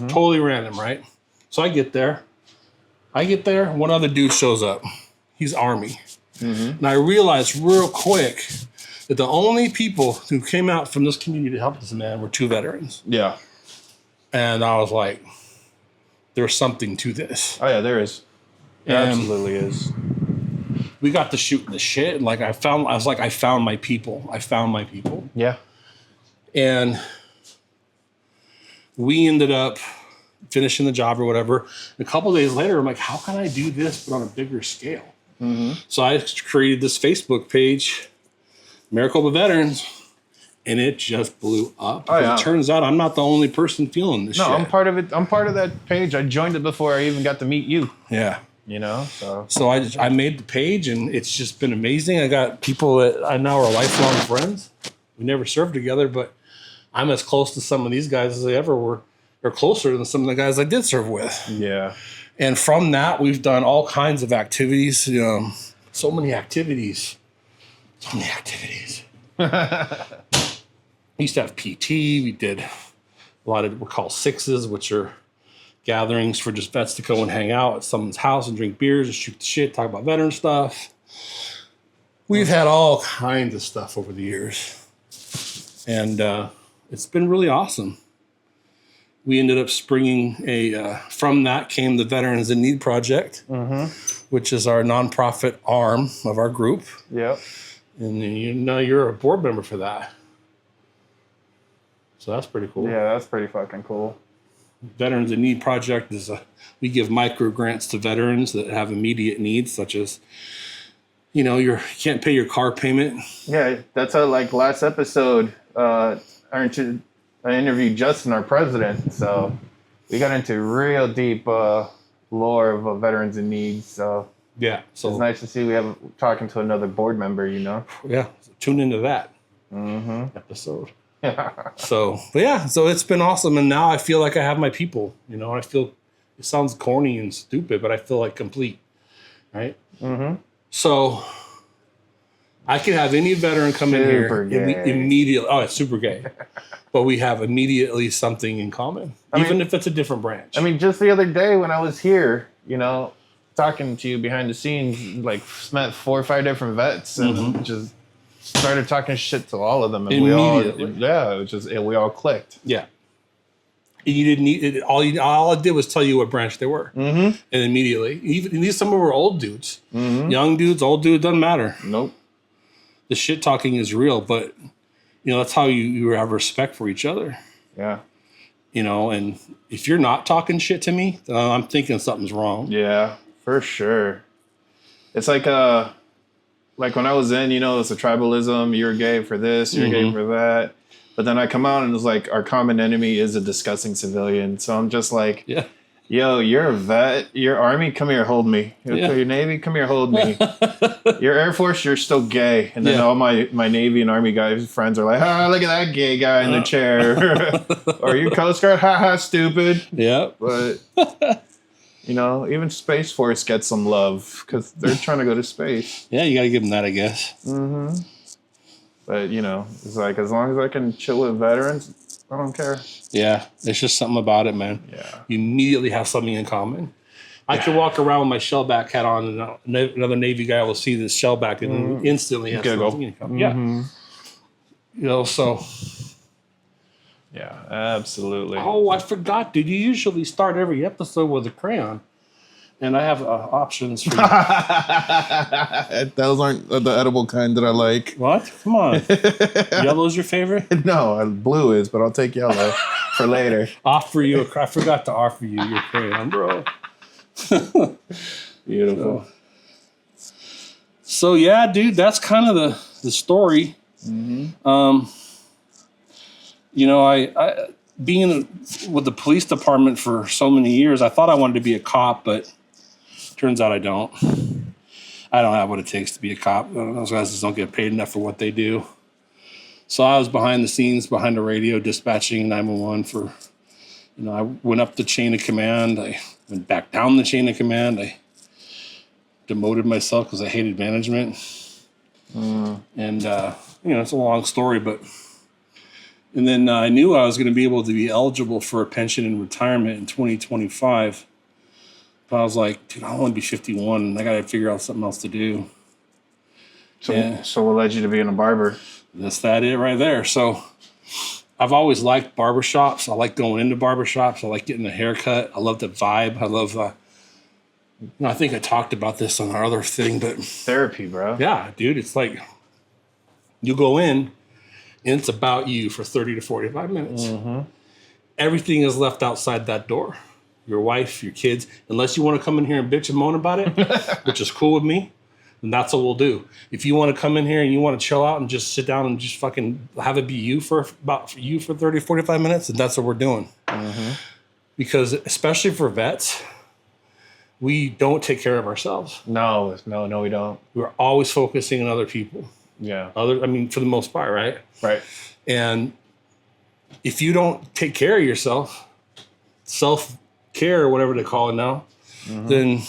Totally random, right? So I get there. One other dude shows up. He's Army. And I realized real quick that the only people who came out from this community to help this man were two veterans. Yeah. And I was like, there's something to this. Oh, yeah, there is. There absolutely is. We got to shooting the shit. And like, I found my people. Yeah. And we ended up finishing the job or whatever. And a couple of days later, I'm like, how can I do this but on a bigger scale? So I created this Facebook page, Maricopa Veterans, and it just blew up. Oh, yeah. It turns out I'm not the only person feeling this shit. No, I'm part of it. I'm part of that page. I joined it before I even got to meet you. Yeah. You know, So I made the page, and it's just been amazing. I got people that I now are lifelong friends. We never served together, but I'm as close to some of these guys as I ever were, or closer than some of the guys I did serve with. yeah. And from that, we've done all kinds of activities. So many activities. We used to have PT. We did a lot of what we call sixes, which are gatherings for just vets to go and hang out at someone's house and drink beers and shoot the shit, talk about veteran stuff. We've had all kinds of stuff over the years. And it's been really awesome. We ended up springing from that came the Veterans in Need Project, which is our nonprofit arm of our group. Yep. And you're a board member for that. So that's pretty cool. Yeah, that's pretty fucking cool. Veterans in Need Project is we give micro grants to veterans that have immediate needs, such as, you can't pay your car payment. Yeah, that's how, like, last episode, I interviewed Justin, our president. So we got into real deep lore of veterans in need. So Yeah. So it's nice to see we have talking to another board member, Yeah. So tune into that episode. So it's been awesome. And now I feel like I have my people, I feel it sounds corny and stupid, but I feel like complete. Right. Mm-hmm. So I can have any veteran come in here immediately. Oh, it's super gay. But we have immediately something in common, even if it's a different branch. I mean, just the other day when I was here, talking to you behind the scenes, like, met 4 or 5 different vets and just started talking shit to all of them. And we all clicked. Yeah. You didn't need it. All I did was tell you what branch they were. Mm-hmm. And immediately, even these, some of them were old dudes, young dudes, old dudes, doesn't matter. Nope. The shit talking is real, but that's how you have respect for each other. Yeah. And if you're not talking shit to me, then I'm thinking something's wrong. Yeah, for sure. It's like when I was in, it's a tribalism. You're gay for this, you're gay for that. But then I come out and it's like our common enemy is a disgusting civilian. So I'm just like, yo, you're a vet. Your Army, come here, hold me. Your Navy, come here, hold me. Your Air Force, you're still gay. And then all my Navy and Army guys, friends are like, look at that gay guy in the chair. Or you Coast Guard, stupid. Yeah. But, even Space Force gets some love because they're trying to go to space. Yeah, you got to give them that, I guess. Mm-hmm. But, it's like, as long as I can chill with veterans, I don't care. Yeah, there's just something about it, man. Yeah. You immediately have something in common. I could walk around with my shellback hat on, and another Navy guy will see this shellback and instantly have something in common. Yeah. So. Yeah, absolutely. Oh, I forgot, dude. You usually start every episode with a crayon. And I have options for you. Those aren't the edible kind that I like. What? Come on. Yellow's your favorite? No, blue is, but I'll take yellow for later. I forgot to offer you your crayon, bro. Beautiful. So yeah, dude, that's kind of the story. Mm-hmm. I being with the police department for so many years, I thought I wanted to be a cop, but turns out I don't. I don't have what it takes to be a cop. Those guys just don't get paid enough for what they do. So I was behind the scenes, behind the radio, dispatching 911 for, I went up the chain of command. I went back down the chain of command. I demoted myself because I hated management. And, it's a long story, but... And then I knew I was going to be able to be eligible for a pension and retirement in 2025. But I was like, dude, I don't want to be 51. And I got to figure out something else to do. So what led you to being a barber? That's it right there. So I've always liked barbershops. I like going into barbershops. I like getting a haircut. I love the vibe. I love I think I talked about this on our other thing, but therapy, bro. Yeah, dude. It's like you go in and it's about you for 30 to 45 minutes. Mm-hmm. Everything is left outside that door. Your wife, your kids, unless you want to come in here and bitch and moan about it, which is cool with me, then that's what we'll do. If you want to come in here and you want to chill out and just sit down and just fucking have it be you for 30, 45 minutes, then that's what we're doing. Mm-hmm. Because especially for vets, we don't take care of ourselves. No, we don't. We're always focusing on other people. Yeah. For the most part, right? Right. And if you don't take care of yourself, self-care or whatever they call it now, then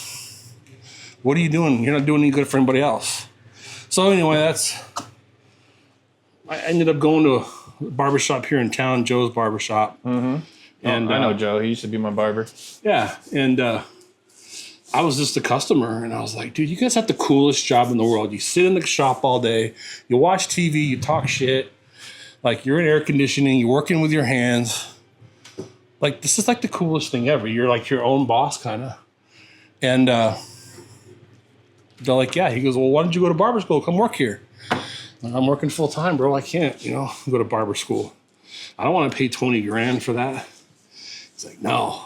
what are you doing? You're not doing any good for anybody else. So anyway, I ended up going to a barbershop here in town, Joe's Barbershop. Mm-hmm. And I know Joe. He used to be my barber. Yeah. And I was just a customer, and I was like, dude, you guys have the coolest job in the world. You sit in the shop all day, you watch TV, you talk shit. Like, you're in air conditioning, you're working with your hands. Like, this is like the coolest thing ever. You're like your own boss, kind of. And they're like, yeah. He goes, well, why don't you go to barber school? Come work here. I'm working full time, bro. I can't, go to barber school. I don't want to pay 20 grand for that. He's like, no.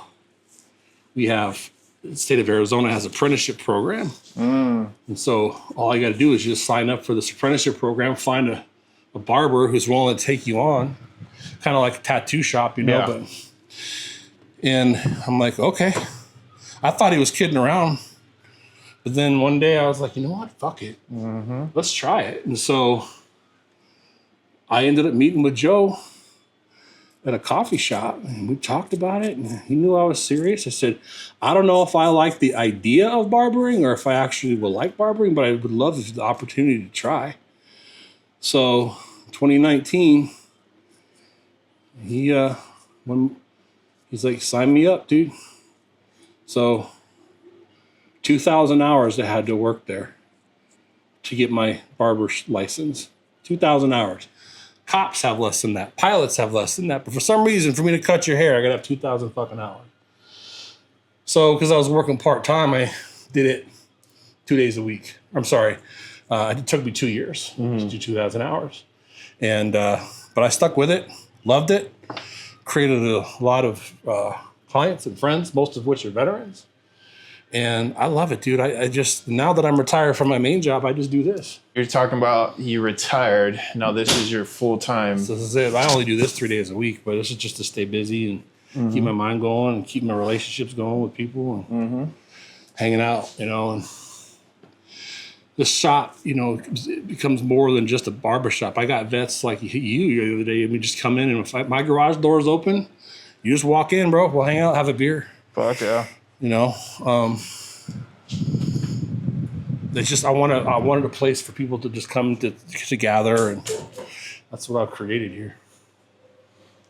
We have, the state of Arizona has an apprenticeship program. And so all I got to do is just sign up for this apprenticeship program, find a barber who's willing to take you on, kind of like a tattoo shop, you know. Yeah. But and I'm like, okay. I thought he was kidding around. But then one day I was like, you know what? Fuck it. Let's try it. And so I ended up meeting with Joe at a coffee shop, and we talked about it, and he knew I was serious. I said, I don't know if I like the idea of barbering or if I actually will like barbering, but I would love the opportunity to try. So 2019, he's like, sign me up, dude. So 2,000 hours I had to work there to get my barber license. 2,000 hours. Cops have less than that. Pilots have less than that. But for some reason, for me to cut your hair, I got to have 2,000 fucking hours. So, because I was working part-time, I did it 2 days a week. I'm sorry. It took me 2 years to do 2,000 hours. And, but I stuck with it, loved it, created a lot of clients and friends, most of which are veterans. And I love it, dude. I just, now that I'm retired from my main job, I just do this. You're talking about you retired. Now this is your full-time. So this is it. I only do this 3 days a week, but this is just to stay busy and keep my mind going and keep my relationships going with people and hanging out, you know. And the shop, you know, it becomes more than just a barber shop. I got vets like you the other day. I mean, just come in, and if my garage door is open, you just walk in, bro. We'll hang out, have a beer. Fuck yeah. You know, it's just I wanted a place for people to just come to gather, and that's what I've created here.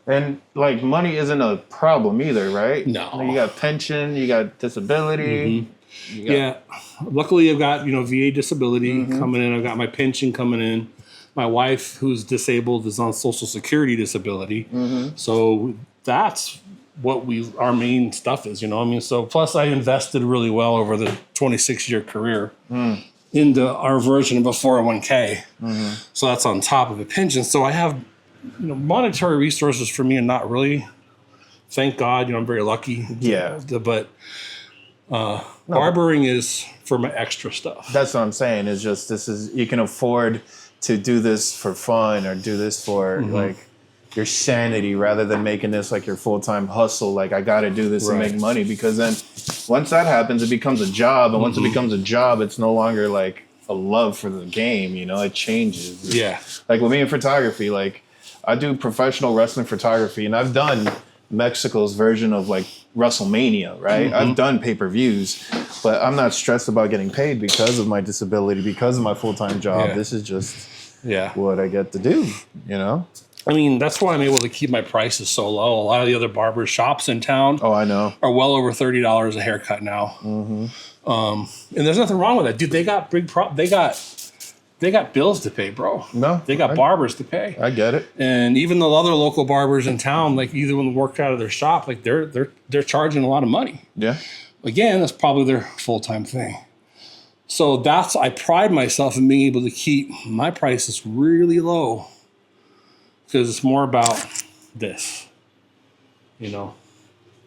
And like money isn't a problem either, right? No. Like, you got pension, you got disability. You got, Yeah, luckily I've got VA disability coming in. I've got my pension coming in. My wife, who's disabled, is on Social Security disability. So that's what our main stuff is, you know what I mean? So plus I invested really well over the 26-year career into our version of a 401k. So that's on top of a pension. So I have, monetary resources for me are not really, thank God, I'm very lucky. Yeah. But barbering is for my extra stuff. That's what I'm saying. Is just you can afford to do this for fun or do this for like your sanity rather than making this like your full-time hustle. Like I got to do this and make money, because then once that happens, it becomes a job. And once it becomes a job, it's no longer like a love for the game. It changes. Yeah. Like with me in photography, like I do professional wrestling photography, and I've done Mexico's version of like WrestleMania, right? I've done pay-per-views, but I'm not stressed about getting paid because of my disability, because of my full-time job. Yeah. This is just Yeah. what I get to do, I mean, that's why I'm able to keep my prices so low. A lot of the other barber shops in town Oh, I know. are well over $30 a haircut now. And there's nothing wrong with that, dude. They got they got bills to pay, bro. No, They got barbers to pay. I get it. And even the other local barbers in town, like either when they work out of their shop, like they're charging a lot of money. Yeah. Again, that's probably their full-time thing. So I pride myself in being able to keep my prices really low, because it's more about this, but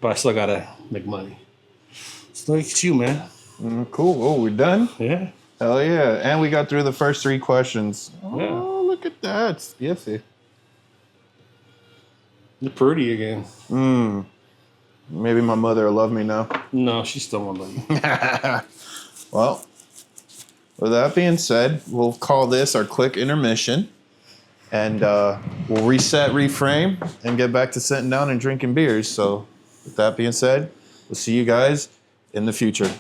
I still gotta make money. So look at you, man. Cool. Oh, we're done? Yeah. Hell yeah. And we got through the first 3 questions. Yeah. Oh, look at that. Spiffy. You're pretty again. Maybe my mother will love me now. No, she still won't love you. Well, with that being said, we'll call this our quick intermission. And we'll reset, reframe, and get back to sitting down and drinking beers. So with that being said, we'll see you guys in the future.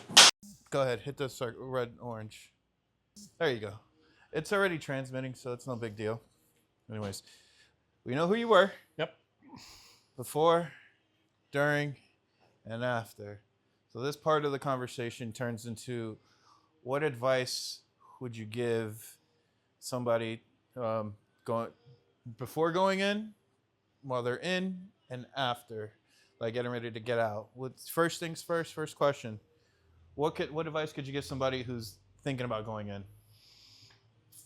Go ahead, hit the red, orange. There you go. It's already transmitting, so it's no big deal. Anyways, we know who you were. Yep. Before, during, and after. So this part of the conversation turns into, what advice would you give somebody before going in, while they're in, and after, like getting ready to get out? First things first, first question. What advice could you give somebody who's thinking about going in?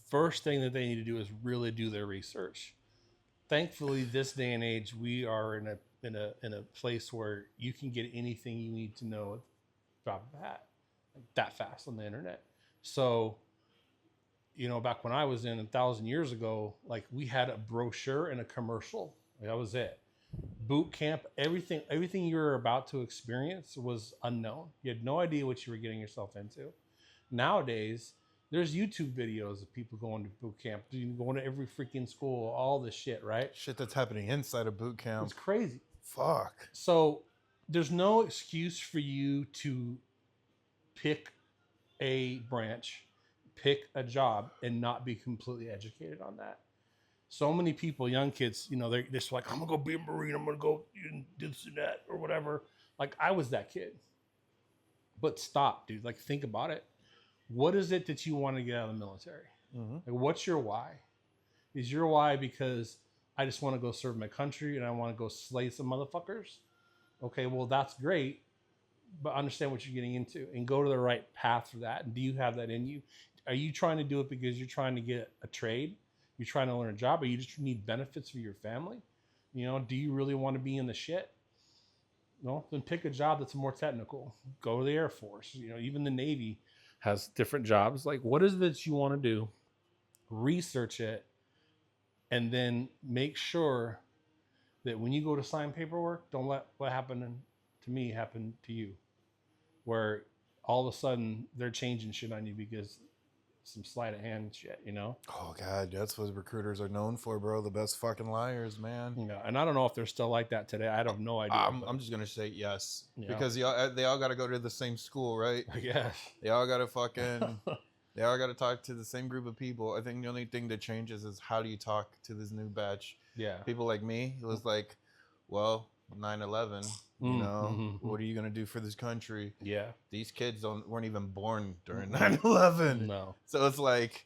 First thing that they need to do is really do their research. thankfully, this day and age, we are in a place where you can get anything you need to know at the drop of a hat, like that fast on the internet. So, back when I was in 1,000 years ago, like we had a brochure and a commercial. That was it. Boot camp, everything you were about to experience was unknown. You had no idea what you were getting yourself into. Nowadays, there's YouTube videos of people going to boot camp, going to every freaking school, all this shit, right? Shit that's happening inside of boot camp. It's crazy. Fuck. So there's no excuse for you to pick a branch, pick a job, and not be completely educated on that. So many people, young kids, they're just like, I'm gonna go be a Marine, I'm gonna go do this and that or whatever. Like I was that kid. But stop, dude. Like think about it. What is it that you want to get out of the military? Like, what's your why? Is your why because I just want to go serve my country and I want to go slay some motherfuckers? Okay, well that's great, but understand what you're getting into and go to the right path for that. And do you have that in you? Are you trying to do it because you're trying to get a trade? You're trying to learn a job, or you just need benefits for your family? Do you really want to be in the shit? No, then pick a job that's more technical. Go to the Air Force. Even the Navy has different jobs. Like, what is it that you want to do? Research it, and then make sure that when you go to sign paperwork, don't let what happened to me happen to you, where all of a sudden they're changing shit on you because some sleight of hand shit, Oh God, that's what recruiters are known for, bro. The best fucking liars, man. And I don't know if they're still like that today. I have no idea. I'm just gonna say yes because they all got to go to the same school, right? Yes. They all got to fucking. They all got to talk to the same group of people. I think the only thing that changes is how do you talk to this new batch? Yeah. People like me, it was like, well, 9/11. What are you gonna do for this country? Yeah. These kids weren't even born during 9/11. No. So it's like,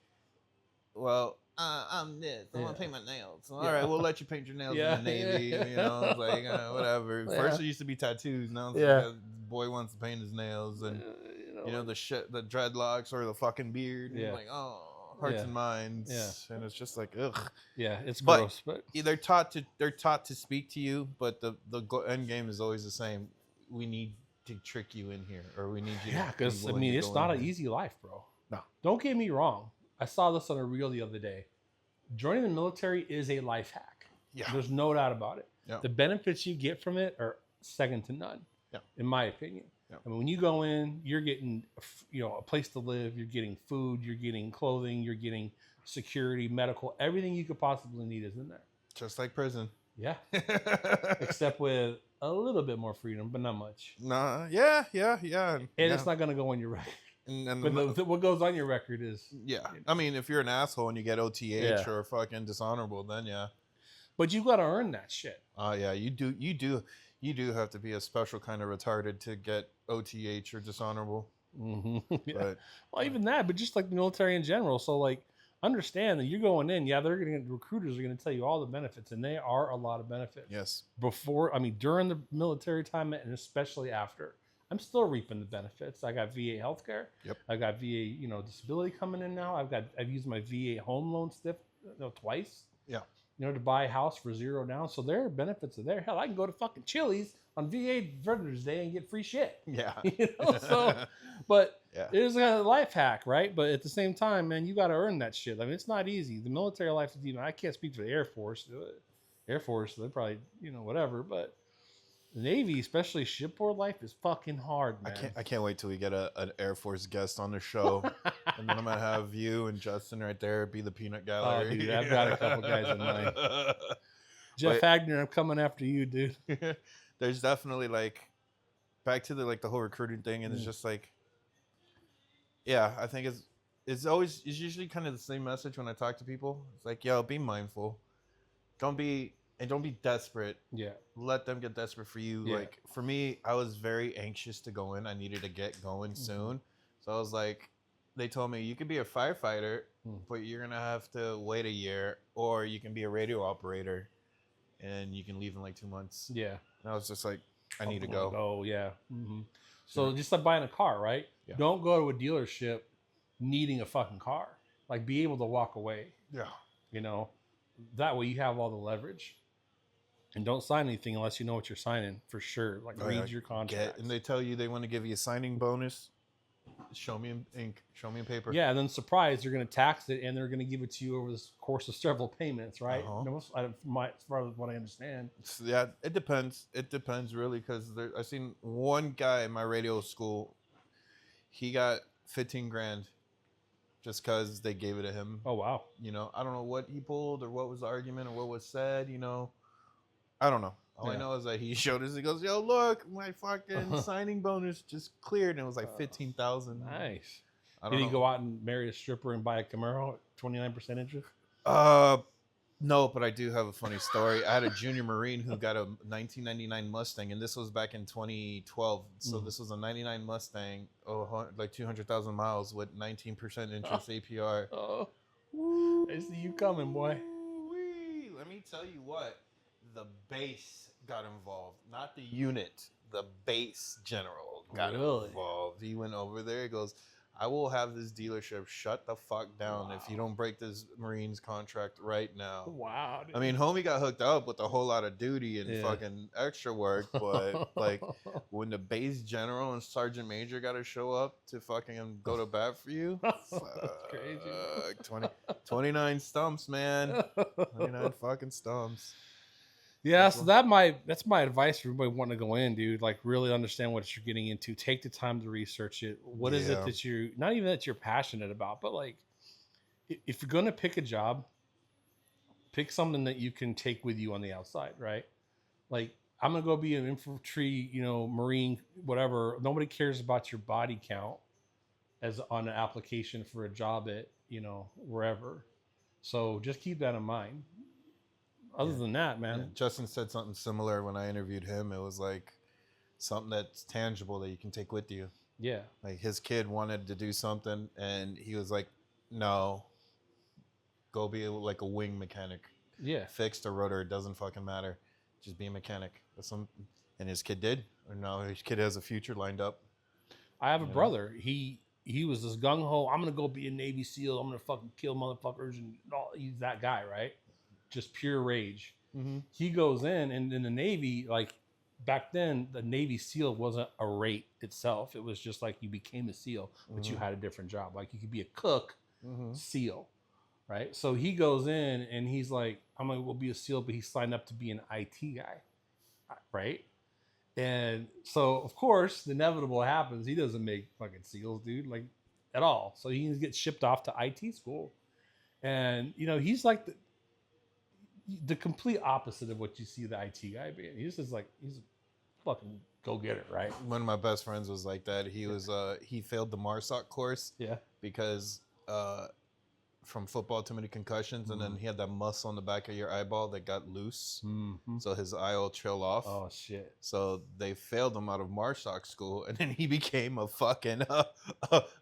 well, I'm this. I want to paint my nails. All right, we'll let you paint your nails in the Navy. It's like whatever. First it used to be tattoos. Now it's like a boy wants to paint his nails, and the shit, the dreadlocks or the fucking beard. And like, oh, hearts and minds. Yeah. And it's just like, ugh. Yeah, it's gross. But they're taught to speak to you, but the end game is always the same. We need to trick you in here, or we need you. Yeah, because it's not an easy life, bro. No, don't get me wrong. I saw this on a reel the other day. Joining the military is a life hack. Yeah, there's no doubt about it. Yeah. The benefits you get from it are second to none. Yeah, in my opinion. Yeah. I mean, when you go in, you're getting a place to live. You're getting food. You're getting clothing. You're getting security, medical, everything you could possibly need is in there. Just like prison. Yeah. Except with a little bit more freedom, but not much. Nah. Yeah. And it's not going to go on your record. But what goes on your record is... Yeah. I mean, if you're an asshole and you get OTH or fucking dishonorable, then yeah. But you got to earn that shit. Yeah. You do have to be a special kind of retarded to get OTH or dishonorable. Mm-hmm. Yeah. But, well, even that, but just like the military in general. So like, understand that you're going in. Yeah, recruiters are going to tell you all the benefits, and they are a lot of benefits. Yes. During the military time, and especially after, I'm still reaping the benefits. I got VA healthcare. Yep. I got VA, disability coming in now. I've used my VA home loan twice. Yeah. To buy a house for $0 down. So there are benefits of there. Hell, I can go to fucking Chili's on VA Veterans Day and get free shit. Yeah. But it is a life hack, right? But at the same time, man, you got to earn that shit. I mean, it's not easy. The military life is, I can't speak for the Air Force. Air Force, they're probably, whatever. But the Navy, especially shipboard life, is fucking hard, man. I can't wait till we get an Air Force guest on the show. And then I'm going to have you and Justin right there be the peanut gallery. Oh, dude, I've got a couple guys in mind. Jeff Hagner, I'm coming after you, dude. There's definitely back to the whole recruiting thing, and it's just I think it's usually kind of the same message when I talk to people. It's like, yo, be mindful. Don't be desperate. Yeah. Let them get desperate for you. Yeah. Like for me, I was very anxious to go in. I needed to get going soon. So I was like, they told me you could be a firefighter, but you're going to have to wait a year, or you can be a radio operator and you can leave in 2 months. Yeah. And I was just like, I need to go. Oh, yeah. Mm-hmm. So just like buying a car, right? Yeah. Don't go to a dealership needing a fucking car. Be able to walk away. Yeah. that way you have all the leverage. And don't sign anything unless you know what you're signing for sure. Like read your contract. And they tell you they want to give you a signing bonus. Show me in ink. Show me in paper. Yeah, and then surprise, they're going to tax it and they're going to give it to you over the course of several payments, right? As far as what I understand. Yeah, it depends. It depends really, because I seen one guy in my radio school. He got 15 grand just because they gave it to him. Oh wow! You know, I don't know what he pulled or what was the argument or what was said. You know, I don't know. All I know is that he showed us. He goes, "Yo, look, my fucking signing bonus just cleared," and it was like 15,000. Nice. Did he go out and marry a stripper and buy a Camaro at 29% interest? No, but I do have a funny story. I had a junior Marine who got a 1999 Mustang, and this was back in 2012. So this was a 99 Mustang, like 200,000 miles with 19% interest APR. Oh, I see you coming, boy. Woo-wee. Let me tell you what. The base got involved, not the unit. The base general got involved. He went over there. He goes, I will have this dealership shut the fuck down if you don't break this Marines contract right now. Wow. Dude. I mean, homie got hooked up with a whole lot of duty and fucking extra work, but like when the base general and sergeant major got to show up to fucking go to bat for you, that's crazy. 29 stumps, man. 29 fucking stumps. Yeah, so that's my advice for everybody wanting to go in, dude. Like, really understand what you're getting into. Take the time to research it. What is it that you're not even that you're passionate about, but like, if you're going to pick a job, pick something that you can take with you on the outside, right? Like, I'm gonna go be an infantry, Marine, whatever. Nobody cares about your body count as on an application for a job at wherever. So just keep that in mind. Other than that, man. Yeah. Justin said something similar when I interviewed him. It was like something that's tangible that you can take with you. Yeah. Like his kid wanted to do something and he was like, no, go be like a wing mechanic. Yeah. Fixed or rotor, it doesn't fucking matter. Just be a mechanic. And his kid did. Or no, his kid has a future lined up. I have a brother. He was this gung-ho, I'm going to go be a Navy SEAL. I'm going to fucking kill motherfuckers. And he's that guy, right? Just pure rage. Mm-hmm. He goes in, and in the Navy, like back then, the Navy SEAL wasn't a rate itself. It was just like you became a SEAL, but you had a different job. Like you could be a cook, SEAL, right? So he goes in, and he's like, I'm going to go be a SEAL, but he signed up to be an IT guy, right? And so, of course, the inevitable happens. He doesn't make fucking SEALs, dude, like at all. So he gets shipped off to IT school. And, he's like the complete opposite of what you see the IT guy being. He's just like, he's a fucking go-getter, right? One of my best friends was like that. He was he failed the MARSOC course because from football, too many concussions, and then he had that muscle on the back of your eyeball that got loose, so his eye will trail off. Oh shit! So they failed him out of MARSOC school, and then he became a fucking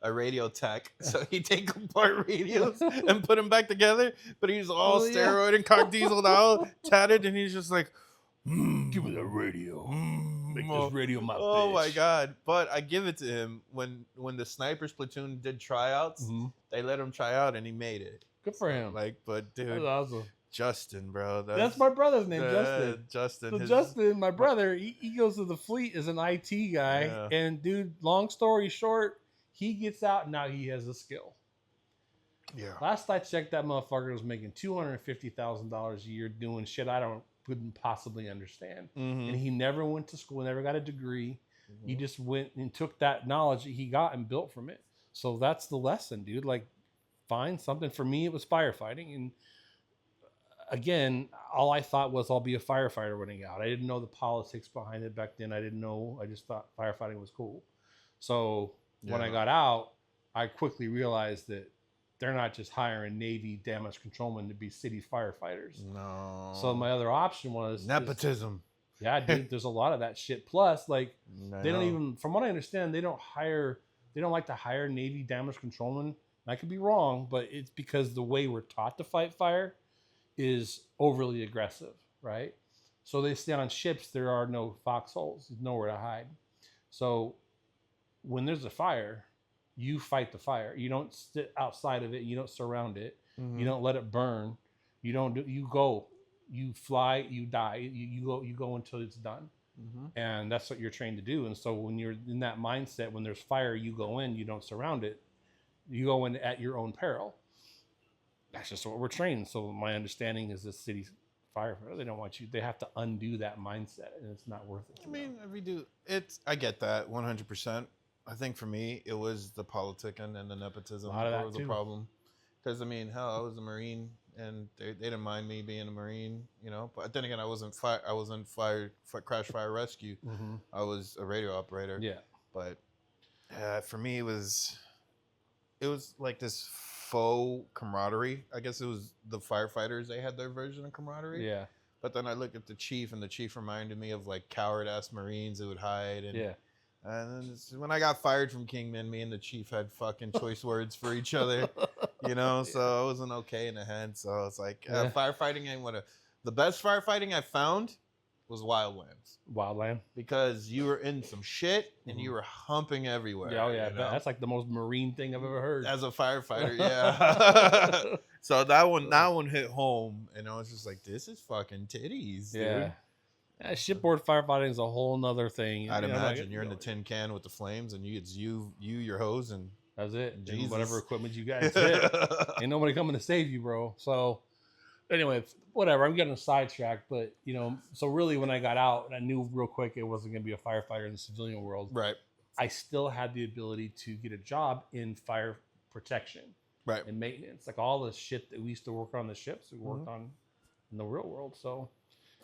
a radio tech. So he take apart radios and put them back together, but he's all steroid and cock dieseled out, tatted, and he's just like, give me that radio. Make this radio my bitch. Oh my god! But I give it to him when the snipers platoon did tryouts. They let him try out and he made it. Good for him. But dude, that's awesome. Justin, bro, that's my brother's name, Justin. Justin. So Justin, my brother, he goes to the fleet as an IT guy, and dude, long story short, he gets out and now he has a skill. Yeah. Last I checked, that motherfucker was making $250,000 a year doing shit couldn't possibly understand. And he never went to school, never got a degree. He just went and took that knowledge that he got and built from it. So that's the lesson, dude. Like, find something. For me, it was firefighting. And again, all I thought was I'll be a firefighter when I got out. I didn't know the politics behind it back then. I didn't know. I just thought firefighting was cool. So when I got out, I quickly realized that they're not just hiring Navy damage controlmen to be city firefighters. No. So my other option was nepotism. Yeah, dude, there's a lot of that shit. Plus, like, they don't even, from what I understand, they don't like to hire Navy damage controlmen. I could be wrong, but it's because the way we're taught to fight fire is overly aggressive, right? So they stay on ships. There are no foxholes. There's nowhere to hide. So when there's a fire, you fight the fire. You don't sit outside of it. You don't surround it. You don't let it burn. You don't do. You go. You fly. You die. You go until it's done. And that's what you're trained to do. And so when you're in that mindset, when there's fire, you go in. You don't surround it. You go in at your own peril. That's just what we're trained. So my understanding is this city's firefighter. They don't want you. They have to undo that mindset, and it's not worth it. I mean, if we do, I get that 100%. I think for me, it was the politicking and the nepotism that was the problem. Because I mean, hell, I was a Marine, and they didn't mind me being a Marine, you know. But then again, I wasn't crash fire rescue. I was a radio operator. Yeah. But for me, it was like this faux camaraderie. I guess it was the firefighters. They had their version of camaraderie. Yeah. But then I looked at the chief, and the chief reminded me of like coward ass Marines who would hide. And, yeah. And then when I got fired from Kingman, me and the chief had fucking choice words for each other, you know. So I wasn't okay in the head. So it's like firefighting ain't what the best firefighting I found was Wildlands. Wildland. Because you were in some shit and you were humping everywhere. Yeah, yeah. You know? That's like the most Marine thing I've ever heard. As a firefighter, yeah. So that one hit home, and I was just like, this is fucking titties, dude. Yeah. Shipboard firefighting is a whole nother thing. I'd imagine you're in the tin can with the flames, and it's you, your hose, and that's it. Jesus. Whatever equipment you got, that's it. Ain't nobody coming to save you, bro. So anyway, whatever. I'm getting sidetracked, but you know, so really when I got out, I knew real quick it wasn't going to be a firefighter in the civilian world. Right. I still had the ability to get a job in fire protection, right, and maintenance, like all the shit that we used to work on the ships, we worked on in the real world. So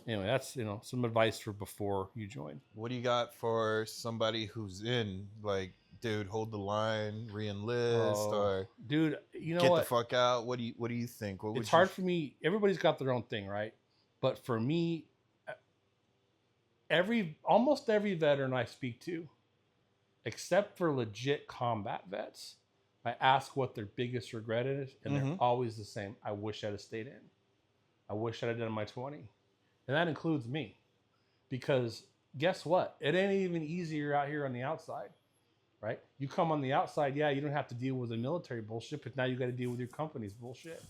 anyway, that's some advice for before you join. What do you got for somebody who's in, like, dude, hold the line, re-enlist, or dude, you know get what? the fuck out? What do you think? It's hard for me. Everybody's got their own thing, right? But for me, almost every veteran I speak to, except for legit combat vets, I ask what their biggest regret is, and they're always the same. I wish I'd have stayed in. I wish I'd have done my 20. And that includes me. Because guess what? It ain't even easier out here on the outside, right? You come on the outside, yeah, you don't have to deal with the military bullshit, but now you got to deal with your company's bullshit.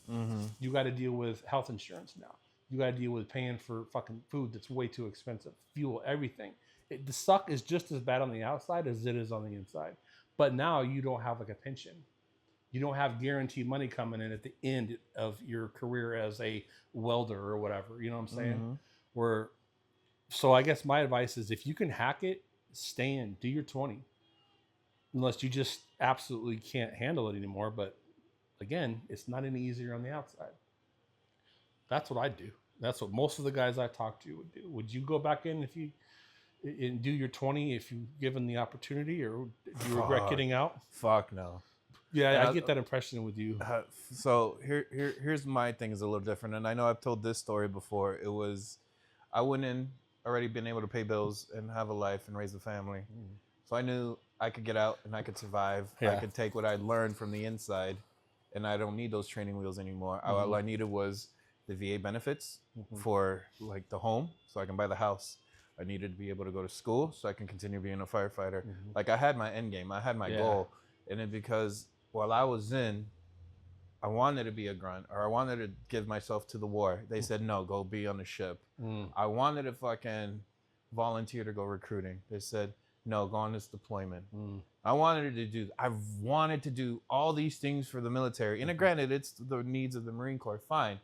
You got to deal with health insurance now. You got to deal with paying for fucking food that's way too expensive, fuel, everything. The suck is just as bad on the outside as it is on the inside. But now you don't have like a pension. You don't have guaranteed money coming in at the end of your career as a welder or whatever. You know what I'm saying? So I guess my advice is if you can hack it, stay in, do your 20. Unless you just absolutely can't handle it anymore. But again, it's not any easier on the outside. That's what I'd do. That's what most of the guys I talk to would do. Would you go back in and do your 20 if you given the opportunity, or do you regret getting out? Fuck no. Yeah, I get that impression with you. So here's my thing is a little different, and I know I've told this story before. It was, I went in already been able to pay bills and have a life and raise a family, so I knew I could get out and I could survive. Yeah. I could take what I learned from the inside, and I don't need those training wheels anymore. All I needed was the VA benefits for like the home, so I can buy the house. I needed to be able to go to school so I can continue being a firefighter. Like I had my end game, I had my goal, and it because while I was in, I wanted to be a grunt, or I wanted to give myself to the war. They said, no, go be on the ship. I wanted to fucking volunteer to go recruiting. They said, no, go on this deployment. I wanted to do all these things for the military. And granted, it's the needs of the Marine Corps, fine.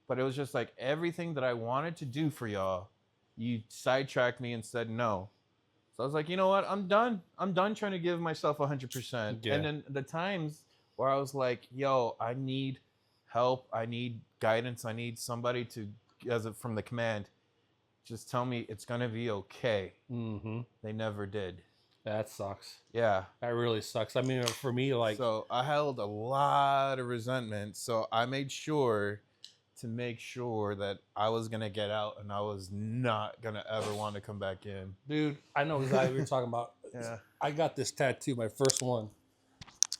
But it was just like everything that I wanted to do for y'all, you sidetracked me and said no. So I was like, you know what? I'm done. I'm done trying to give myself 100%. Yeah. And then the times where I was like, yo, I need help. I need guidance. I need somebody to, from the command, just tell me it's going to be okay. They never did. That sucks. Yeah. That really sucks. I mean, for me, like... So I held a lot of resentment. So I made sure to make sure that I was going to get out and I was not going to ever want to come back in. Dude, I know exactly what you're talking about. Yeah. I got this tattoo, my first one.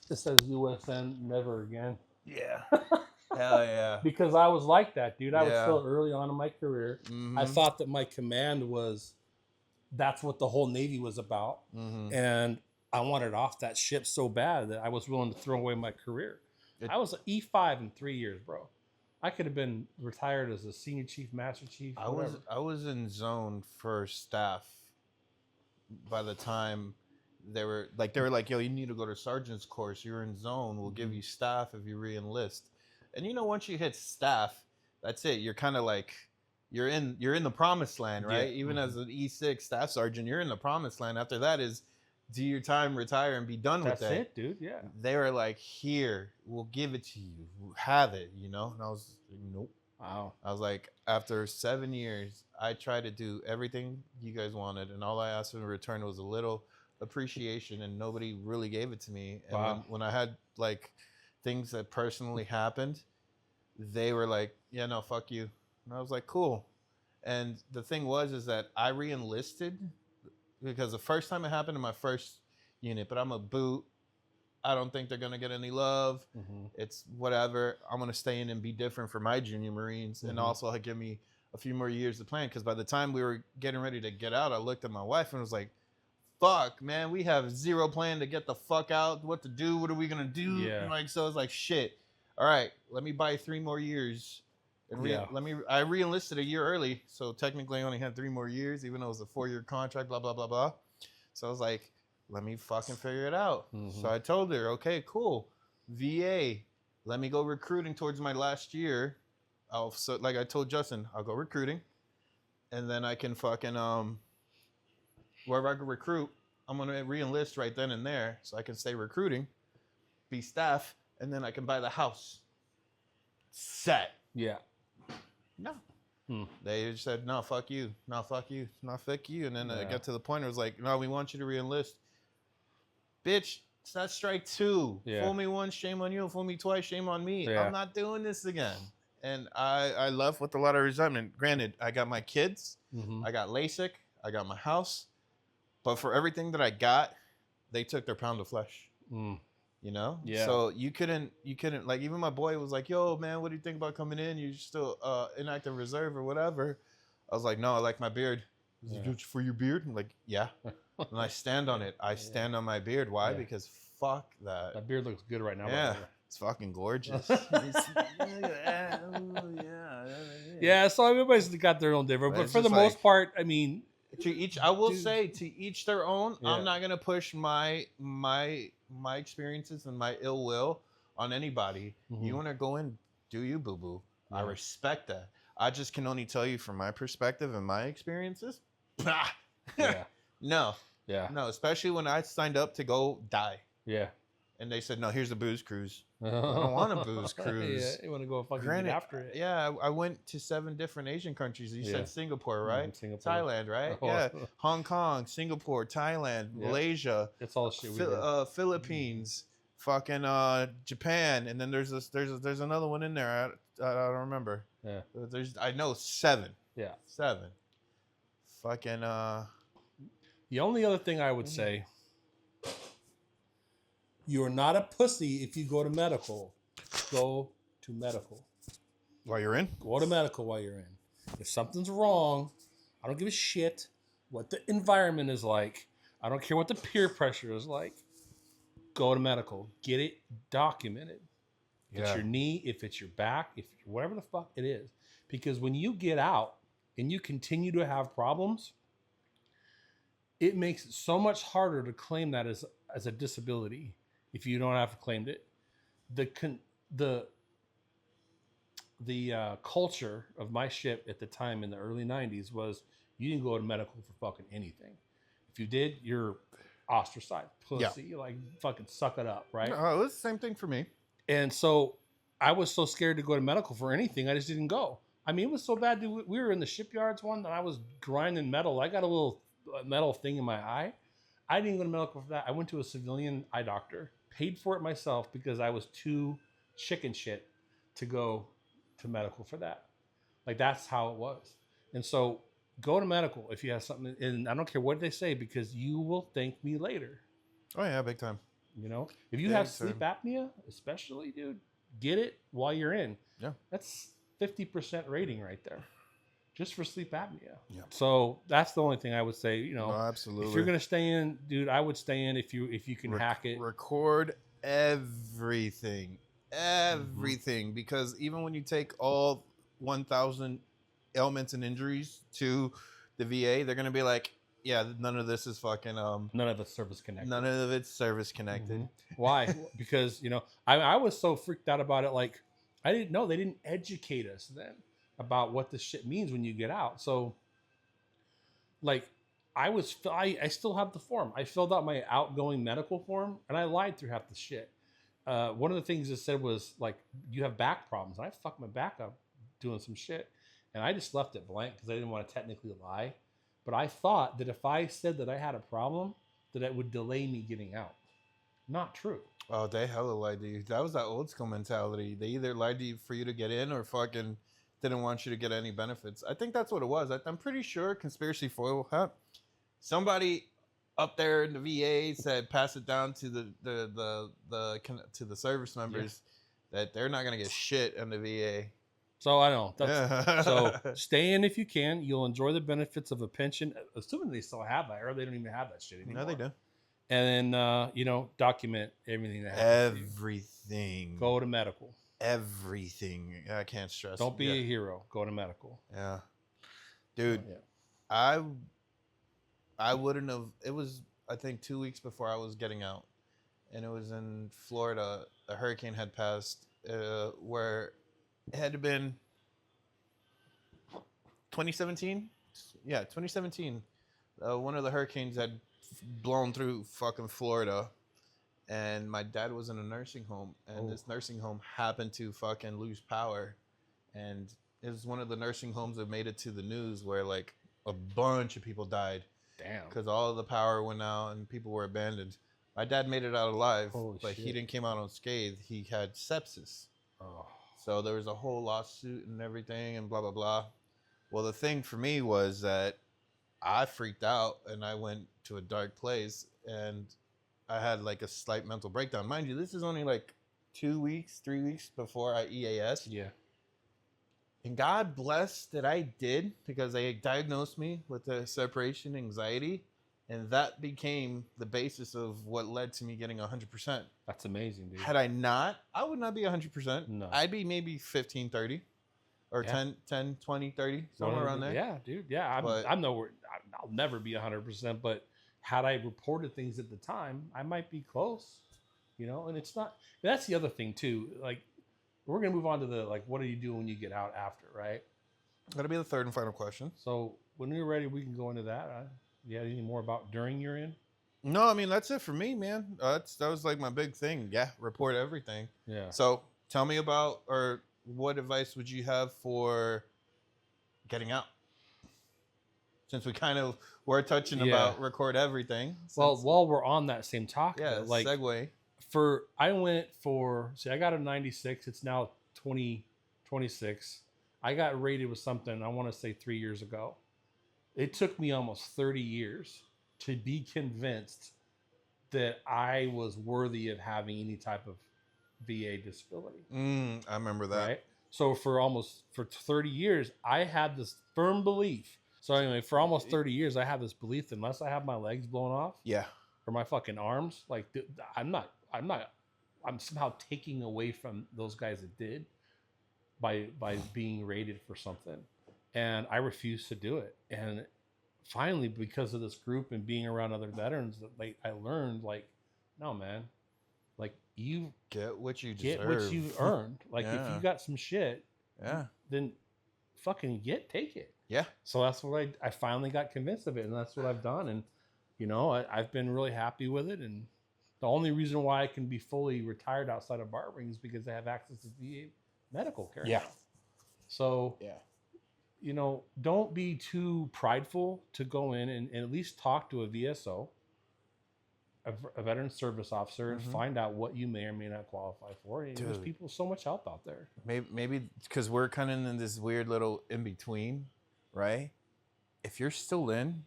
It says USN Never Again. Yeah. Hell yeah. Because I was like that, dude. I was Yeah. still early on in my career. I thought that my command was, that's what the whole Navy was about. And I wanted off that ship so bad that I was willing to throw away my career. I was an E5 in 3 years, bro. I could have been retired as a senior chief, master chief. I was in zone for staff by the time they were like, yo, you need to go to sergeant's course. You're in zone. We'll give you staff if you re-enlist. And once you hit staff, that's it. You're kind of like, you're in the promised land, right? Yeah. Even as an E6 staff sergeant, you're in the promised land. After that is do your time, retire, and be done with that. That's it, dude. Yeah. They were like, here, we'll give it to you. Have it, And I was like, nope. Wow. I was like, after 7 years, I tried to do everything you guys wanted, and all I asked in return was a little appreciation, and nobody really gave it to me. And Wow. when I had like things that personally happened, they were like, yeah, no, fuck you. And I was like, cool. And the thing is that I re-enlisted because the first time it happened in my first unit, but I'm a boot. I don't think they're going to get any love. It's whatever. I'm going to stay in and be different for my junior Marines. And also give me a few more years to plan. Because by the time we were getting ready to get out, I looked at my wife and was like, fuck, man, we have zero plan to get the fuck out. What to do? What are we going to do? Yeah. And like, so I was like, shit. All right, let me buy 3 more years. And I re-enlisted a year early. So technically I only had 3 more years, even though it was a 4-year contract, blah, blah, blah, blah. So I was like, let me fucking figure it out. So I told her, okay, cool. VA, let me go recruiting towards my last year. So like I told Justin, I'll go recruiting. And then I can fucking, wherever I can recruit, I'm going to re-enlist right then and there. So I can stay recruiting, be staff, and then I can buy the house. Set. Yeah. No. They just said, no, fuck you. No, fuck you. No, fuck you. And then it got to the point where it was like, no, we want you to re-enlist. Bitch, it's not strike 2. Yeah. Fool me once, shame on you. Fool me twice, shame on me. Yeah. I'm not doing this again. And I left with a lot of resentment. Granted, I got my kids. I got LASIK. I got my house. But for everything that I got, they took their pound of flesh. Yeah. So you couldn't like, even my boy was like, yo, man, what do you think about coming in? You still inactive reserve or whatever. I was like, no, I like my beard. Is it for your beard? I'm like, yeah. And I stand on it. I stand on my beard. Why? Yeah. Because fuck that. That beard looks good right now. Yeah. It's fucking gorgeous. Yeah, so everybody's got their own different, but It's for the just most like- part, I mean, To each, I will say, to each their own. Yeah. I'm not gonna push my experiences and my ill will on anybody. You want to go in, do you, boo boo? I respect that. I just can only tell you from my perspective and my experiences. yeah, No, yeah, no. Especially when I signed up to go die, yeah. and they said, "No, here's a booze cruise." I don't want a booze cruise. Yeah, you want to go fucking Granted, get after it. yeah, I went to 7 different Asian countries. You said Singapore, right? Singapore. Thailand, right? Oh. Yeah, Hong Kong, Singapore, Thailand, Malaysia, It's all the shit we did. Philippines, fucking Japan, and then there's another one in there. I don't remember. Yeah, I know 7. yeah. 7. Fucking The only other thing I would say, you're not a pussy if you go to medical. Go to medical. while you're in. Go to medical while you're in. If something's wrong, I don't give a shit what the environment is like. I don't care what the peer pressure is like. Go to medical. Get it documented. If it's your knee, if it's your back, if whatever the fuck it is. Because when you get out and you continue to have problems, it makes it so much harder to claim that as a disability if you don't have claimed it. The culture of my ship at the time in the early 90s was you didn't go to medical for fucking anything. If you did, you're ostracized, pussy, like fucking suck it up, right? Oh, it was the same thing for me. And so I was so scared to go to medical for anything, I just didn't go. I mean, it was so bad. Dude, we were in the shipyards one, and I was grinding metal. I got a little metal thing in my eye. I didn't go to medical for that. I went to a civilian eye doctor, paid for it myself because I was too chicken shit to go to medical for that. Like, that's how it was. And so go to medical if you have something, and I don't care what they say because you will thank me later. Oh yeah, big time. You know, if you have sleep apnea, especially, dude, get it while you're in. Yeah. That's 50% rating right there, just for sleep apnea. Yeah. So that's the only thing I would say. You know, No, absolutely. if you're gonna stay in, dude, I would stay in if you can hack it. Record everything. everything, because even when you take all 1,000 ailments and injuries to the VA, they're gonna be like, yeah, none of this is fucking None of it's service connected. none of it's service connected. Why? Because, I was so freaked out about it. Like, I didn't know, they didn't educate us then about what this shit means when you get out. So, like, I still have the form. I filled out my outgoing medical form, and I lied through half the shit. One of the things it said was, like, you have back problems. And I fucked my back up doing some shit. And I just left it blank because I didn't want to technically lie. But I thought that if I said that I had a problem, that it would delay me getting out. Not true. Oh, they hella lied to you. That was that old school mentality. They either lied to you for you to get in or fucking didn't want you to get any benefits. I think that's what it was. I'm pretty sure conspiracy foil hat. Somebody up there in the VA said pass it down to the service members that they're not gonna get shit in the VA. So I know. So stay in if you can. You'll enjoy the benefits of a pension, assuming they still have that, or they don't even have that shit anymore. No, they do. And then document everything that happens. Everything. Go to medical. Everything. I can't stress. Don't be a hero. Go to medical. Yeah, dude. Yeah. I wouldn't have. It was, I think, 2 weeks before I was getting out, and it was in Florida. A hurricane had passed, where it had been 2017. Yeah, 2017. One of the hurricanes had blown through fucking Florida, and my dad was in a nursing home, and this nursing home happened to fucking lose power, and it was one of the nursing homes that made it to the news where like a bunch of people died. Damn. Because all of the power went out and people were abandoned. My dad made it out alive, but he didn't come out unscathed. He had sepsis. Oh. So there was a whole lawsuit and everything and blah, blah, blah. Well, the thing for me was that I freaked out and I went to a dark place and I had like a slight mental breakdown. Mind you, this is only like 2 weeks, 3 weeks before I EAS. Yeah. And God bless that I did, because they diagnosed me with the separation anxiety. And that became the basis of what led to me getting 100%. That's amazing, dude. Had I not, I would not be 100%. No. I'd be maybe 15, 30. Or 10, 20, 30, somewhere around there. Yeah, dude. Yeah, I'm nowhere. I'll never be 100%. But had I reported things at the time, I might be close. And it's not. That's the other thing too. Like, we're gonna move on to the what do you do when you get out after, right? That'll be the third and final question. So when you're ready, we can go into that. You have any more about during you're in? No, I mean that's it for me, man. That was like my big thing. Yeah, report everything. Yeah. So tell me about, or what advice would you have for getting out? Since we kind of were touching about record everything. Well, while we're on that same topic, segue. I went for, I got a 96. It's now 2026. I got rated with something, I want to say 3 years ago. It took me almost 30 years to be convinced that I was worthy of having any type of VA disability. I remember that. Right? So for 30 years, I had this firm belief. So anyway, for almost 30 years, I had this belief that unless I have my legs blown off, or my fucking arms, I'm somehow taking away from those guys that did by being rated for something. And I refused to do it. And finally, because of this group and being around other veterans, I learned, no, man, you get what you get deserve. what you earned. If you got some shit, then fucking take it. Yeah. So that's what I finally got convinced of it, and that's what I've done. And I've been really happy with it. And the only reason why I can be fully retired outside of barbering is because I have access to VA medical care. Yeah. Now. So don't be too prideful to go in and at least talk to a VSO, a veteran service officer, and find out what you may or may not qualify for. There's people, so much help out there. Maybe because we're kind of in this weird little in between, right? If you're still in,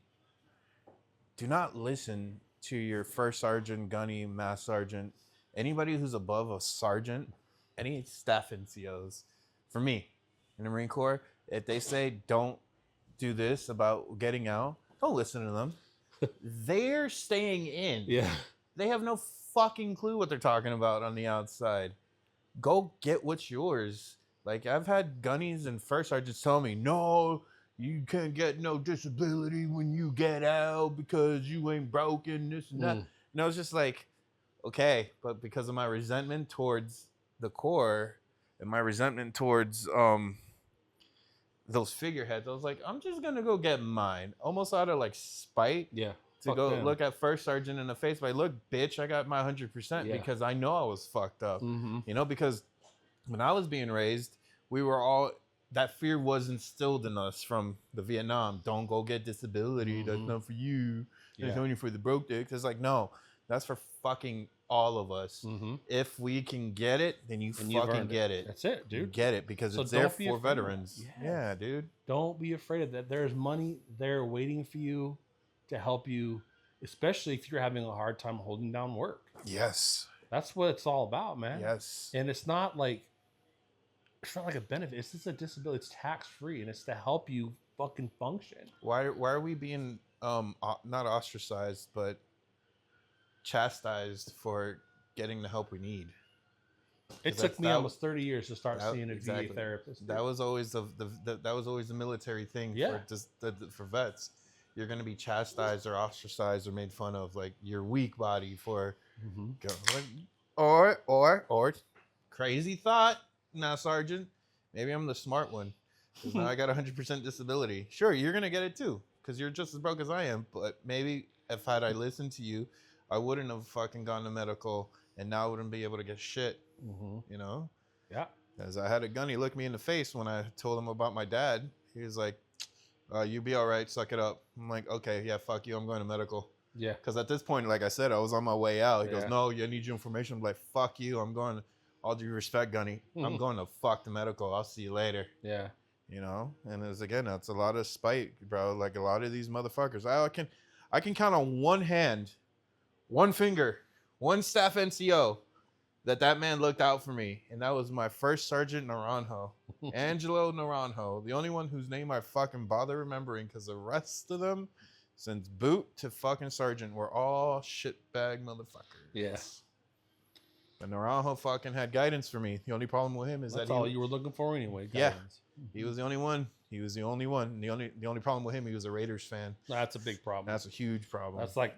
do not listen to your first sergeant, gunny, mass sergeant, anybody who's above a sergeant, any staff NCOs. For me, in the Marine Corps, if they say don't do this about getting out, don't listen to them. They're staying in. Yeah. They have no fucking clue what they're talking about on the outside. go get what's yours. Like, I've had gunnies and first sergeants tell me, no, you can't get no disability when you get out because you ain't broken, this and that. And I was just like, okay, but because of my resentment towards the Corps and my resentment towards those figureheads, I was like, I'm just gonna go get mine, almost out of like spite. Yeah. To go look at first sergeant in the face, like, look, bitch, I got my 100% because I know I was fucked up. You know, because when I was being raised, we were all, that fear was instilled in us from the Vietnam. Don't go get disability. That's not for you. It's only for the broke dicks. It's like, no, that's for fucking all of us. If we can get it, then you fucking get it. That's it, dude. You get it because it's there for veterans. Yeah, dude. Don't be afraid of that. There's money there waiting for you to help you, especially if you're having a hard time holding down work. Yes. That's what it's all about, man. Yes. And it's not like a benefit. It's just a disability. It's tax free, and it's to help you fucking function. Why are we being not ostracized but chastised for getting the help we need? It took me almost 30 years to start seeing a VA therapist. That was always that was always the military thing for vets. You're going to be chastised or ostracized or made fun of, like, your weak body for or crazy thought. Now, Sergeant, maybe I'm the smart one because now I got 100% disability. Sure, you're going to get it too because you're just as broke as I am. But maybe if I listened to you, I wouldn't have fucking gone to medical and now I wouldn't be able to get shit. You know? Yeah. As I had a gunny look me in the face when I told him about my dad. He was like, you be all right, suck it up. I'm like, okay, yeah, fuck you, I'm going to medical. Yeah. Because at this point, like I said, I was on my way out. He goes, no, I need your information. I'm like, fuck you, I'm going, all due respect, gunny, I'm going to fuck the medical. I'll see you later. Yeah. You know? And it's, again, it's a lot of spite, bro. Like, a lot of these motherfuckers. I can count on one hand, one finger, one staff NCO that man looked out for me. And that was my first Sergeant Naranjo. Angelo Naranjo. The only one whose name I fucking bother remembering because the rest of them, since boot to fucking sergeant, were all shitbag motherfuckers. Yes. And Naranjo fucking had guidance for me. The only problem with him is that's that all you were looking for anyway. Guidance. Yeah. He was the only one. He was the only one. The only problem with him, he was a Raiders fan. That's a big problem. That's a huge problem. That's like,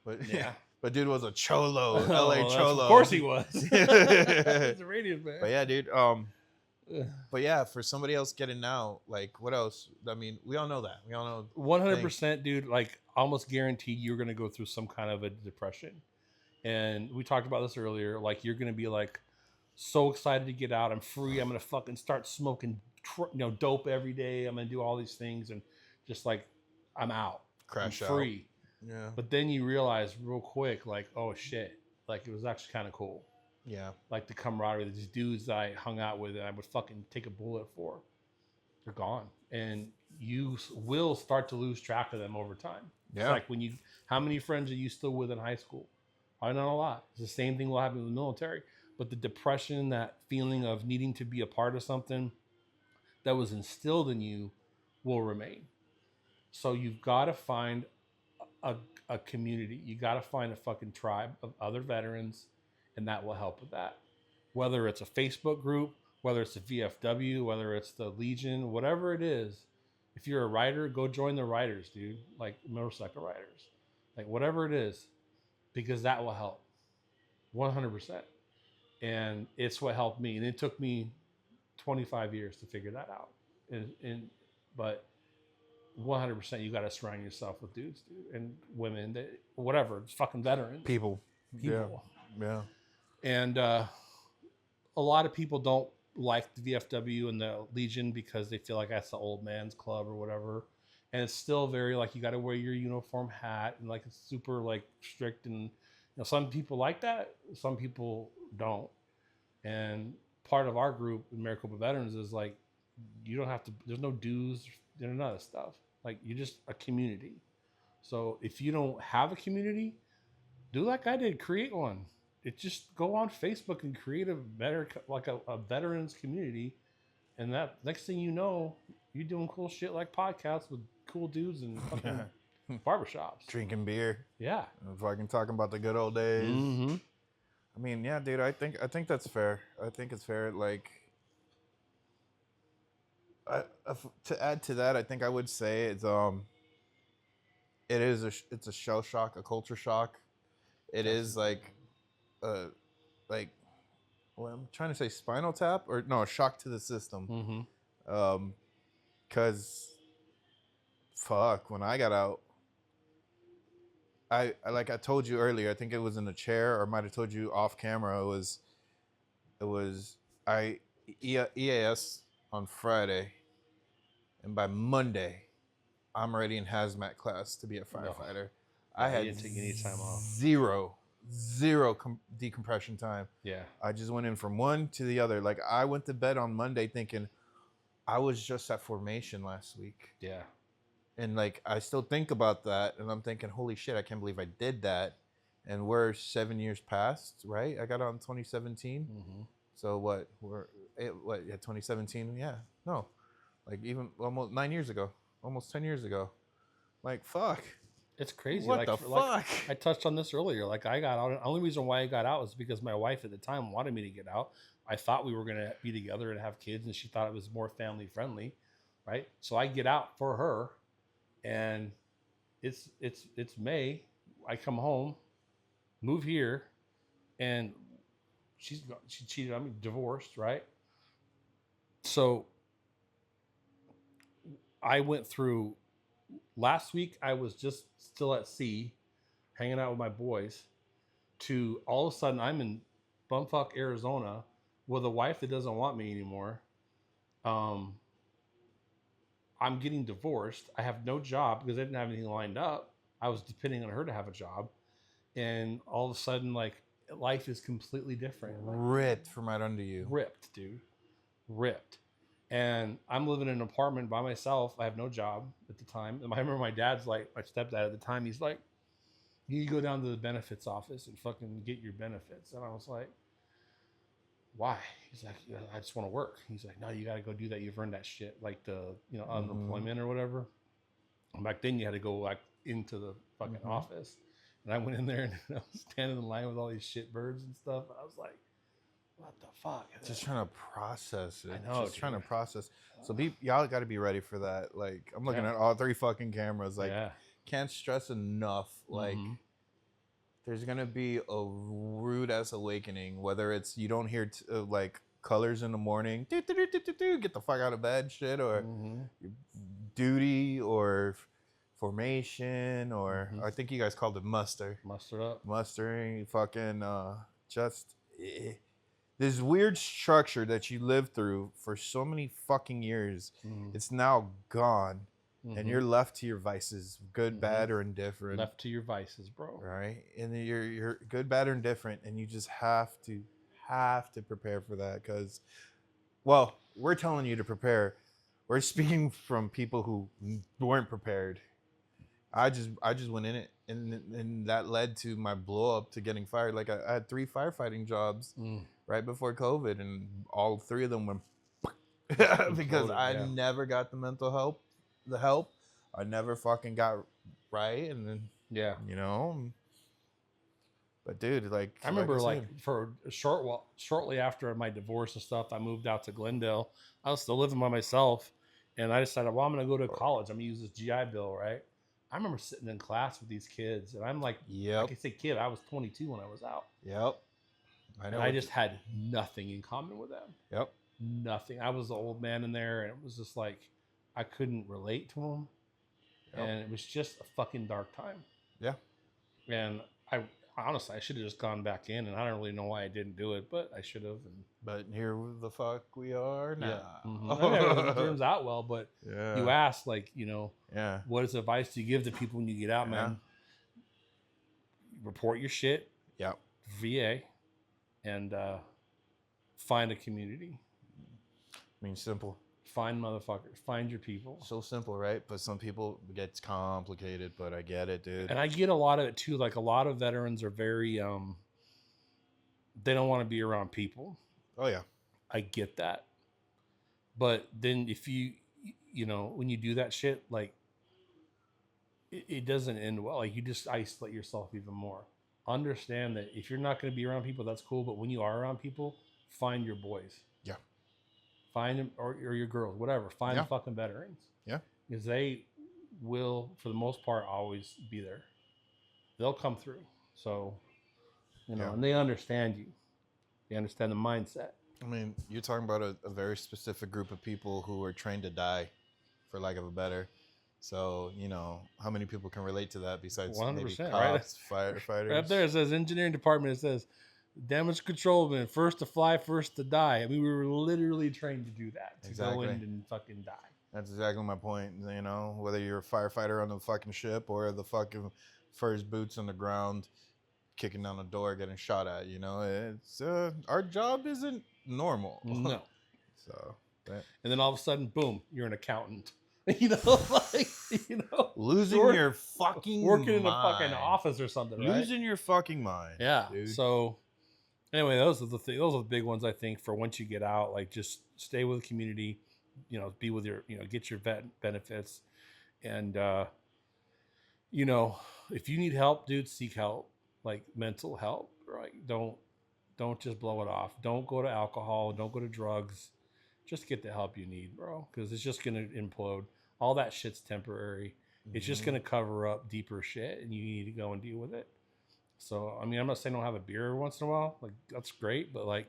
but yeah. But dude was a cholo, LA cholo. Of course he was. He's a Radiant man. But yeah, dude. But yeah, for somebody else getting out, like, what else? I mean, we all know that. We all know. 100%, dude. Like, almost guaranteed you're going to go through some kind of a depression. And we talked about this earlier. Like, you're going to be like so excited to get out. I'm free. I'm going to fucking start smoking, dope every day. I'm going to do all these things, and just like, I'm out. Crash I'm out. free. Yeah. But then you realize real quick, like, oh shit, like, it was actually kind of cool. Yeah. Like, the camaraderie, these dudes that I hung out with and I would fucking take a bullet for, they're gone. And you will start to lose track of them over time. Yeah. It's like how many friends are you still with in high school? I know a lot. It's the same thing will happen in the military. But the depression, that feeling of needing to be a part of something that was instilled in you will remain. So you've got to find a community. You got to find a fucking tribe of other veterans, and that will help with that. Whether it's a Facebook group, whether it's the VFW, whether it's the Legion, whatever it is. If you're a rider, go join the riders, dude. Like motorcycle riders, like whatever it is, because that will help 100%. And it's what helped me. And it took me 25 years to figure that out. But 100%, you got to surround yourself with dudes, dude, and women, whatever, fucking veterans, people. Yeah. And a lot of people don't like the VFW and the Legion because they feel like that's the old man's club or whatever. And it's still very like, you got to wear your uniform hat, and like it's super like strict. And some people like that, some people don't. And part of our group in Maricopa Veterans is like, you don't have to, there's no dues, there's none of that stuff. Like, you're just a community. So if you don't have a community, do like I did, create one. Just go on Facebook and create a veterans community. And that next thing you know, you're doing cool shit like podcasts with cool dudes and fucking barbershops. Drinking beer. Yeah. Fucking talking about the good old days. Mm-hmm. I mean, yeah, dude. I think that's fair. I think it's fair. Like, to add to that, I think I would say it's a shell shock, a culture shock. It is uh like well, I'm trying to say spinal tap or no, a shock to the system. Mm-hmm. Cause fuck, when I got out, I like I told you earlier, I think it was in a chair, or I might have told you off camera. It was I EAS on Friday, and by Monday, I'm already in hazmat class to be a firefighter. I you had didn't take any time off. zero decompression time. Yeah. I just went in from one to the other. Like I went to bed on Monday thinking I was just at formation last week. Yeah. And like I still think about that, and I'm thinking, holy shit, I can't believe I did that. And we're 7 years past, right? I got out in 2017. Mm-hmm. So what? Yeah, 2017. Yeah, no, like even almost 9 years ago, almost 10 years ago. Like fuck. It's crazy. What the Like, fuck? I touched on this earlier. Like I got out. The only reason why I got out was because my wife at the time wanted me to get out. I thought we were going to be together and have kids, and she thought it was more family friendly, right? So I get out for her, and it's May. I come home, move here, and she cheated on me, divorced, right? So I went through. Last week I was just still at sea, hanging out with my boys, to all of a sudden I'm in bumfuck Arizona with a wife that doesn't want me anymore. I'm getting divorced. I have no job because I didn't have anything lined up. I was depending on her to have a job. And all of a sudden, like, life is completely different. Like, Ripped from right under you. ripped, dude. Ripped. And I'm living in an apartment by myself. I have no job at the time. And I remember my dad's like, my stepdad at the time, he's like, you go down to the benefits office and fucking get your benefits. And I was like, why? He's like, yeah, I just want to work. He's like, no, you got to go do that. You've earned that shit, like the unemployment or whatever. And back then you had to go like into the fucking office. And I went in there and I was standing in line with all these shit birds and stuff. I was like, what the fuck? Just trying to process it. I know, Just trying to dude. process. So y'all got to be ready for that. Like I'm looking Yeah. at all three fucking cameras. Like Yeah. can't stress enough. Like there's gonna be a rude ass awakening. Whether it's you don't hear like colors in the morning, get the fuck out of bed, shit, or duty or formation, or I think you guys called it muster. Mustered up. Mustering, fucking just. This weird structure that you lived through for so many fucking years, it's now gone, and you're left to your vices, good, bad, or indifferent. Left to your vices, bro. Right, and then you're good, bad, or indifferent, and you just have to prepare for that because, well, we're telling you to prepare. We're speaking from people who weren't prepared. I just went in it, and that led to my blow up to getting fired. Like I had 3 firefighting jobs right before COVID, and all 3 of them went because I never got the mental help. I never fucking got right, and then you know. But dude, like I remember, like for a shortly after my divorce and stuff, I moved out to Glendale. I was still living by myself, and I decided, well, I'm going to go to college. I'm going to use this GI Bill, right? I remember sitting in class with these kids, and I'm like, like I say, kid, I was 22 when I was out. Yep. I know. And I just had nothing in common with them. Yep. Nothing. I was the old man in there, and it was just like I couldn't relate to them, and it was just a fucking dark time. Yeah. And I honestly, I should have just gone back in, and I don't really know why I didn't do it, but I should have. But here the fuck we are now. It turns out well, but you ask, like, you know, what is advice do you give to people when you get out, man? Report your shit. Yep. VA, and find a community. I mean, simple. Find motherfuckers. Find your people. So simple, right? But some people it gets complicated, but I get it, dude. And I get a lot of it too. Like a lot of veterans are very they don't want to be around people. Oh yeah. I get that. But then if you know, when you do that shit, like it doesn't end well. Like you just isolate yourself even more. understand that if you're not going to be around people, that's cool. But when you are around people, find your boys. Yeah. Find them or your girls, whatever. Find the fucking veterans. Yeah. Because they will, for the most part, always be there. They'll come through. So, and they understand you. They understand the mindset. I mean, you're talking about a very specific group of people who are trained to die, for lack of a better. So, how many people can relate to that besides 100%, maybe cops, firefighters? Right up there, it says engineering department. It says damage controlman, first to fly, first to die. I mean, we were literally trained to do that. To go in and fucking die. That's exactly my point. Whether you're a firefighter on the fucking ship or the fucking first boots on the ground, kicking down the door, getting shot at, it's our job isn't normal. No. So, and then all of a sudden, boom, you're an accountant. losing your fucking working mind. in a fucking office or something, right? Losing your fucking mind. Yeah. Dude. So anyway, those are the big ones I think for once you get out. Like just stay with the community, be with your, get your vet benefits, and if you need help, dude, seek help, like mental help. Right? Don't just blow it off. Don't go to alcohol. Don't go to drugs. Just get the help you need, bro, because it's just gonna implode. All that shit's temporary. It's just gonna cover up deeper shit, and you need to go and deal with it. So, I mean, I'm not saying don't have a beer once in a while. Like that's great, but like,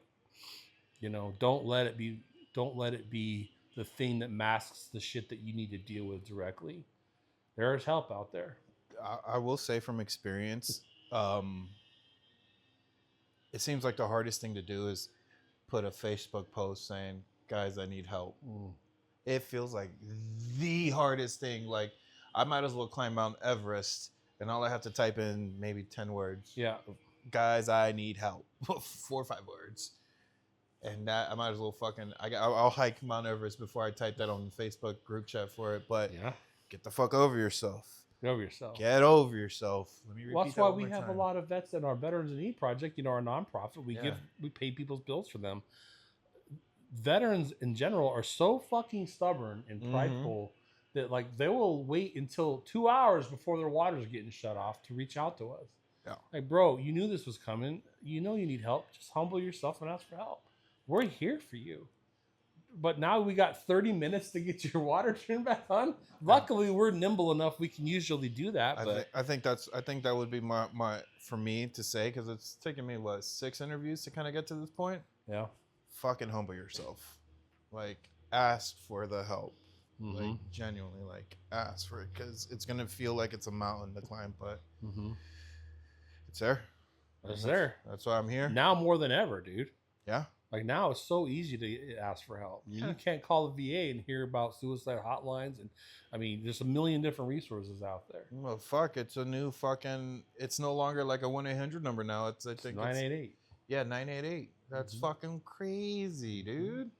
don't let it be the thing that masks the shit that you need to deal with directly. There is help out there. I will say from experience, it seems like the hardest thing to do is put a Facebook post saying, guys, I need help. It feels like the hardest thing. Like I might as well climb Mount Everest and all I have to type in maybe 10 words. Yeah. Guys, I need help. 4 or 5 words. And that I might as well I'll hike Mount Everest before I type that on the Facebook group chat for it. But get the fuck over yourself. Get over yourself. Get over yourself. Let me repeat Well, that's that why one we more have time. a lot of vets in our Veterans in Need project, our nonprofit. We pay people's bills for them. Veterans in general are so fucking stubborn and prideful that like they will wait until 2 hours before their water's getting shut off to reach out to us. Yeah. Like, bro, you knew this was coming. You need help. Just humble yourself and ask for help. We're here for you. But now we got 30 minutes to get your water turned back on. Luckily, we're nimble enough. We can usually do that. I think that would be my for me to say, because it's taken me 6 interviews to kind of get to this point. Yeah. Fucking humble yourself. Like ask for the help. Like genuinely, like ask for it, because it's gonna feel like it's a mountain to climb, but it's there. It's there. That's why I'm here. Now more than ever, dude. Yeah. Like now it's so easy to ask for help. You can't call the VA and hear about suicide hotlines. And I mean, there's a million different resources out there. Well, fuck, it's a new fucking, it's no longer like a 1-800 number now. I think it's 988. Yeah, 988. That's fucking crazy, dude.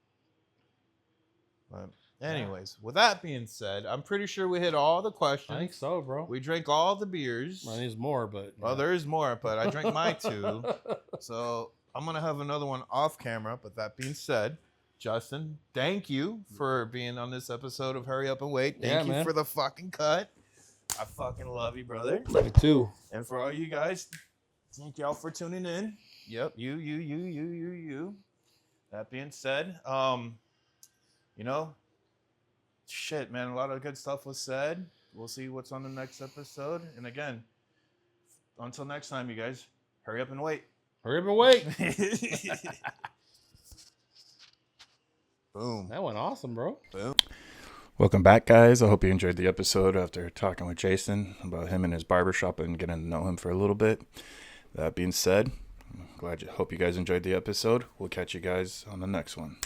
But anyways, with that being said, I'm pretty sure we hit all the questions. I think so, bro. We drank all the beers. Well, there's more, but Well, there is more, but I drank my 2. So I'm going to have another one off camera. But that being said, Justin, thank you for being on this episode of Hurry Up and Wait. Thank you for the fucking cut. I fucking love you, brother. Me too. And for all you guys, thank y'all for tuning in. Yep, you. That being said, shit, man, a lot of good stuff was said. We'll see what's on the next episode. And again, until next time, you guys, hurry up and wait. Hurry up and wait. Boom. That went awesome, bro. Boom. Welcome back, guys. I hope you enjoyed the episode after talking with Jason about him and his barbershop and getting to know him for a little bit. That being said, hope you guys enjoyed the episode. We'll catch you guys on the next one.